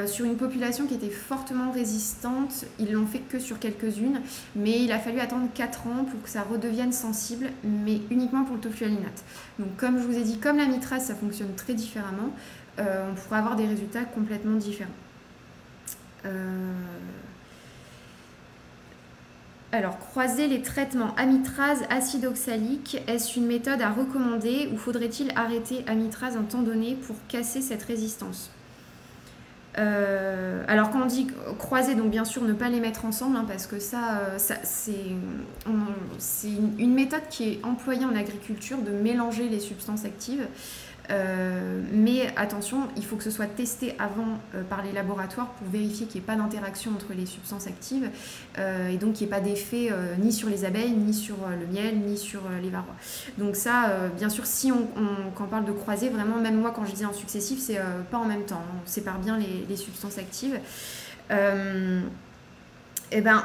Sur une population qui était fortement résistante, ils l'ont fait que sur quelques-unes, mais il a fallu attendre 4 ans pour que ça redevienne sensible, mais uniquement pour le toflualinate. Donc comme je vous ai dit, comme la mitraze, ça fonctionne très différemment, on pourrait avoir des résultats complètement différents. Alors, croiser les traitements amitrase, acide oxalique, est-ce une méthode à recommander ou faudrait-il arrêter amitrase un temps donné pour casser cette résistance? Alors quand on dit croiser, donc bien sûr ne pas les mettre ensemble parce que c'est une méthode qui est employée en agriculture de mélanger les substances actives. Mais attention, il faut que ce soit testé avant par les laboratoires pour vérifier qu'il n'y ait pas d'interaction entre les substances actives et donc qu'il n'y ait pas d'effet ni sur les abeilles, ni sur le miel, ni sur les varrois. Donc ça, bien sûr, quand on parle de croiser, vraiment, même moi quand je dis en successif, c'est pas en même temps, on sépare bien les substances actives. Et ben,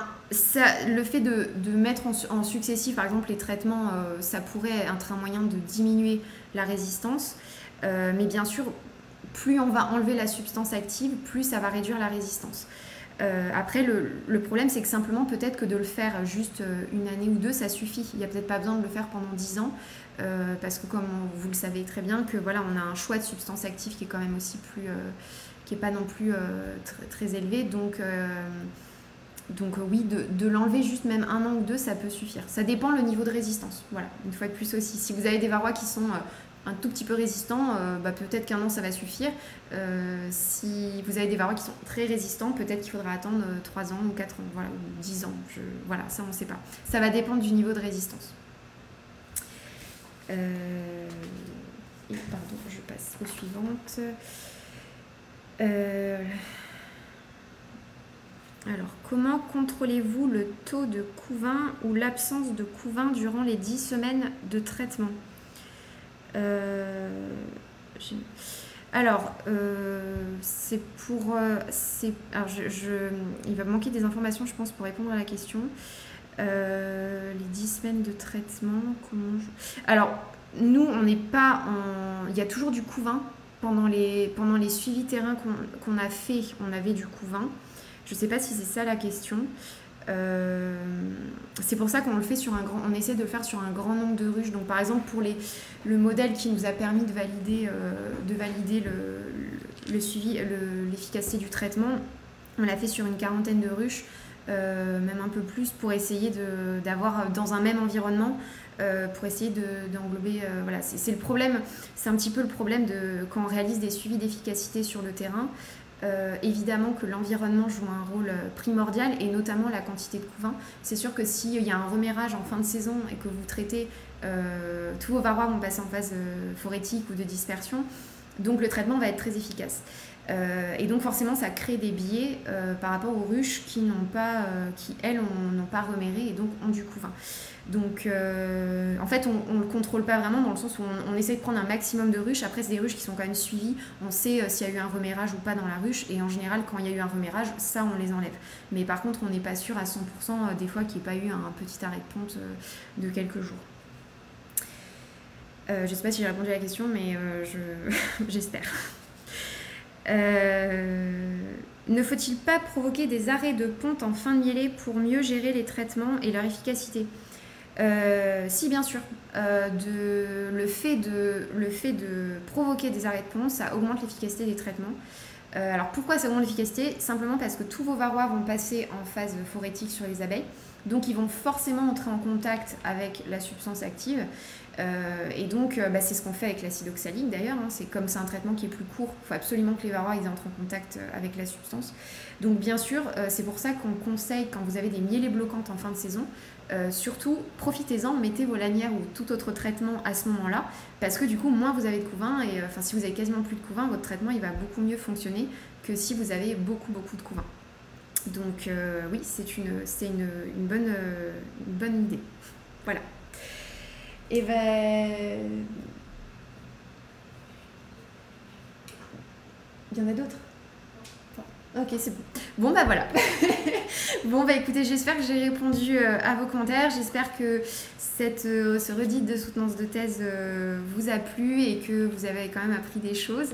le fait de mettre en successif, par exemple, les traitements, ça pourrait être un moyen de diminuer la résistance. Mais bien sûr, plus on va enlever la substance active, plus ça va réduire la résistance. Après, le problème, c'est que simplement, peut-être que de le faire juste une année ou deux, ça suffit. Il n'y a peut-être pas besoin de le faire pendant 10 ans, parce que comme vous le savez très bien, que voilà, on a un choix de substance active qui est quand même aussi plus... qui n'est pas non plus très élevé. Donc oui, de l'enlever juste même 1 an ou 2, ça peut suffire. Ça dépend le niveau de résistance. Voilà, une fois de plus aussi. Si vous avez des varrois qui sont un tout petit peu résistants, peut-être qu'1 an ça va suffire. Si vous avez des varrois qui sont très résistants, peut-être qu'il faudra attendre 3 ans ou 4 ans, voilà, ou 10 ans. Voilà, ça on ne sait pas. Ça va dépendre du niveau de résistance. Et pardon, je passe aux suivantes. Alors, comment contrôlez-vous le taux de couvain ou l'absence de couvain durant les 10 semaines de traitement? Alors, c'est pour... alors, il va me manquer des informations, je pense, pour répondre à la question. Les 10 semaines de traitement, Alors, nous, on n'est pas en... Il y a toujours du couvain. Pendant les suivis terrain qu'on a fait, on avait du couvain. Je ne sais pas si c'est ça la question. C'est pour ça qu'on le fait on essaie de le faire sur un grand nombre de ruches. Donc par exemple pour le modèle qui nous a permis de valider le suivi, l'efficacité du traitement, on l'a fait sur une quarantaine de ruches, même un peu plus, pour essayer d'avoir dans un même environnement, pour essayer d'englober. Voilà, c'est le problème, c'est un petit peu le problème quand on réalise des suivis d'efficacité sur le terrain. Évidemment que l'environnement joue un rôle primordial, et notamment la quantité de couvain. C'est sûr que s'il y a un remérage en fin de saison et que vous traitez, tous vos varrois vont passer en phase phorétique ou de dispersion, donc le traitement va être très efficace. Et donc forcément ça crée des biais par rapport aux ruches qui elles n'ont pas reméré et donc ont du couvain. Donc en fait on ne le contrôle pas vraiment, dans le sens où on essaie de prendre un maximum de ruches. Après c'est des ruches qui sont quand même suivies, on sait s'il y a eu un remérage ou pas dans la ruche, et en général quand il y a eu un remérage, ça on les enlève. Mais par contre on n'est pas sûr à 100% des fois qu'il n'y ait pas eu un petit arrêt de ponte de quelques jours. Je ne sais pas si j'ai répondu à la question, mais j'espère. Ne faut-il pas provoquer des arrêts de ponte en fin de mielée pour mieux gérer les traitements et leur efficacité ? Si, bien sûr. Le fait de provoquer des arrêts de ponte, ça augmente l'efficacité des traitements. Alors pourquoi ça augmente l'efficacité ? Simplement parce que tous vos varrois vont passer en phase phorétique sur les abeilles, donc ils vont forcément entrer en contact avec la substance active. Et donc c'est ce qu'on fait avec l'acide oxalique d'ailleurs, hein. C'est un traitement qui est plus court, il faut absolument que les varrois ils entrent en contact avec la substance. Donc bien sûr, c'est pour ça qu'on conseille, quand vous avez des mielées bloquantes en fin de saison, surtout profitez-en, mettez vos lanières ou tout autre traitement à ce moment-là, parce que du coup moins vous avez de couvain, et si vous avez quasiment plus de couvain, votre traitement il va beaucoup mieux fonctionner que si vous avez beaucoup de couvain. Donc oui, c'est une bonne idée. Voilà. Et il y en a d'autres ? Ok, c'est bon. Bon voilà. Bon écoutez, j'espère que j'ai répondu à vos commentaires. J'espère que ce redit de soutenance de thèse vous a plu et que vous avez quand même appris des choses.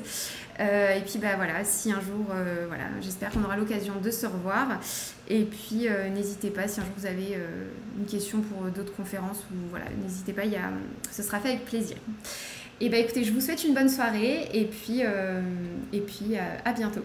Et puis voilà, si un jour, j'espère qu'on aura l'occasion de se revoir. Et puis n'hésitez pas, si un jour vous avez une question pour d'autres conférences, n'hésitez pas, ce sera fait avec plaisir. Et écoutez, je vous souhaite une bonne soirée et puis à bientôt.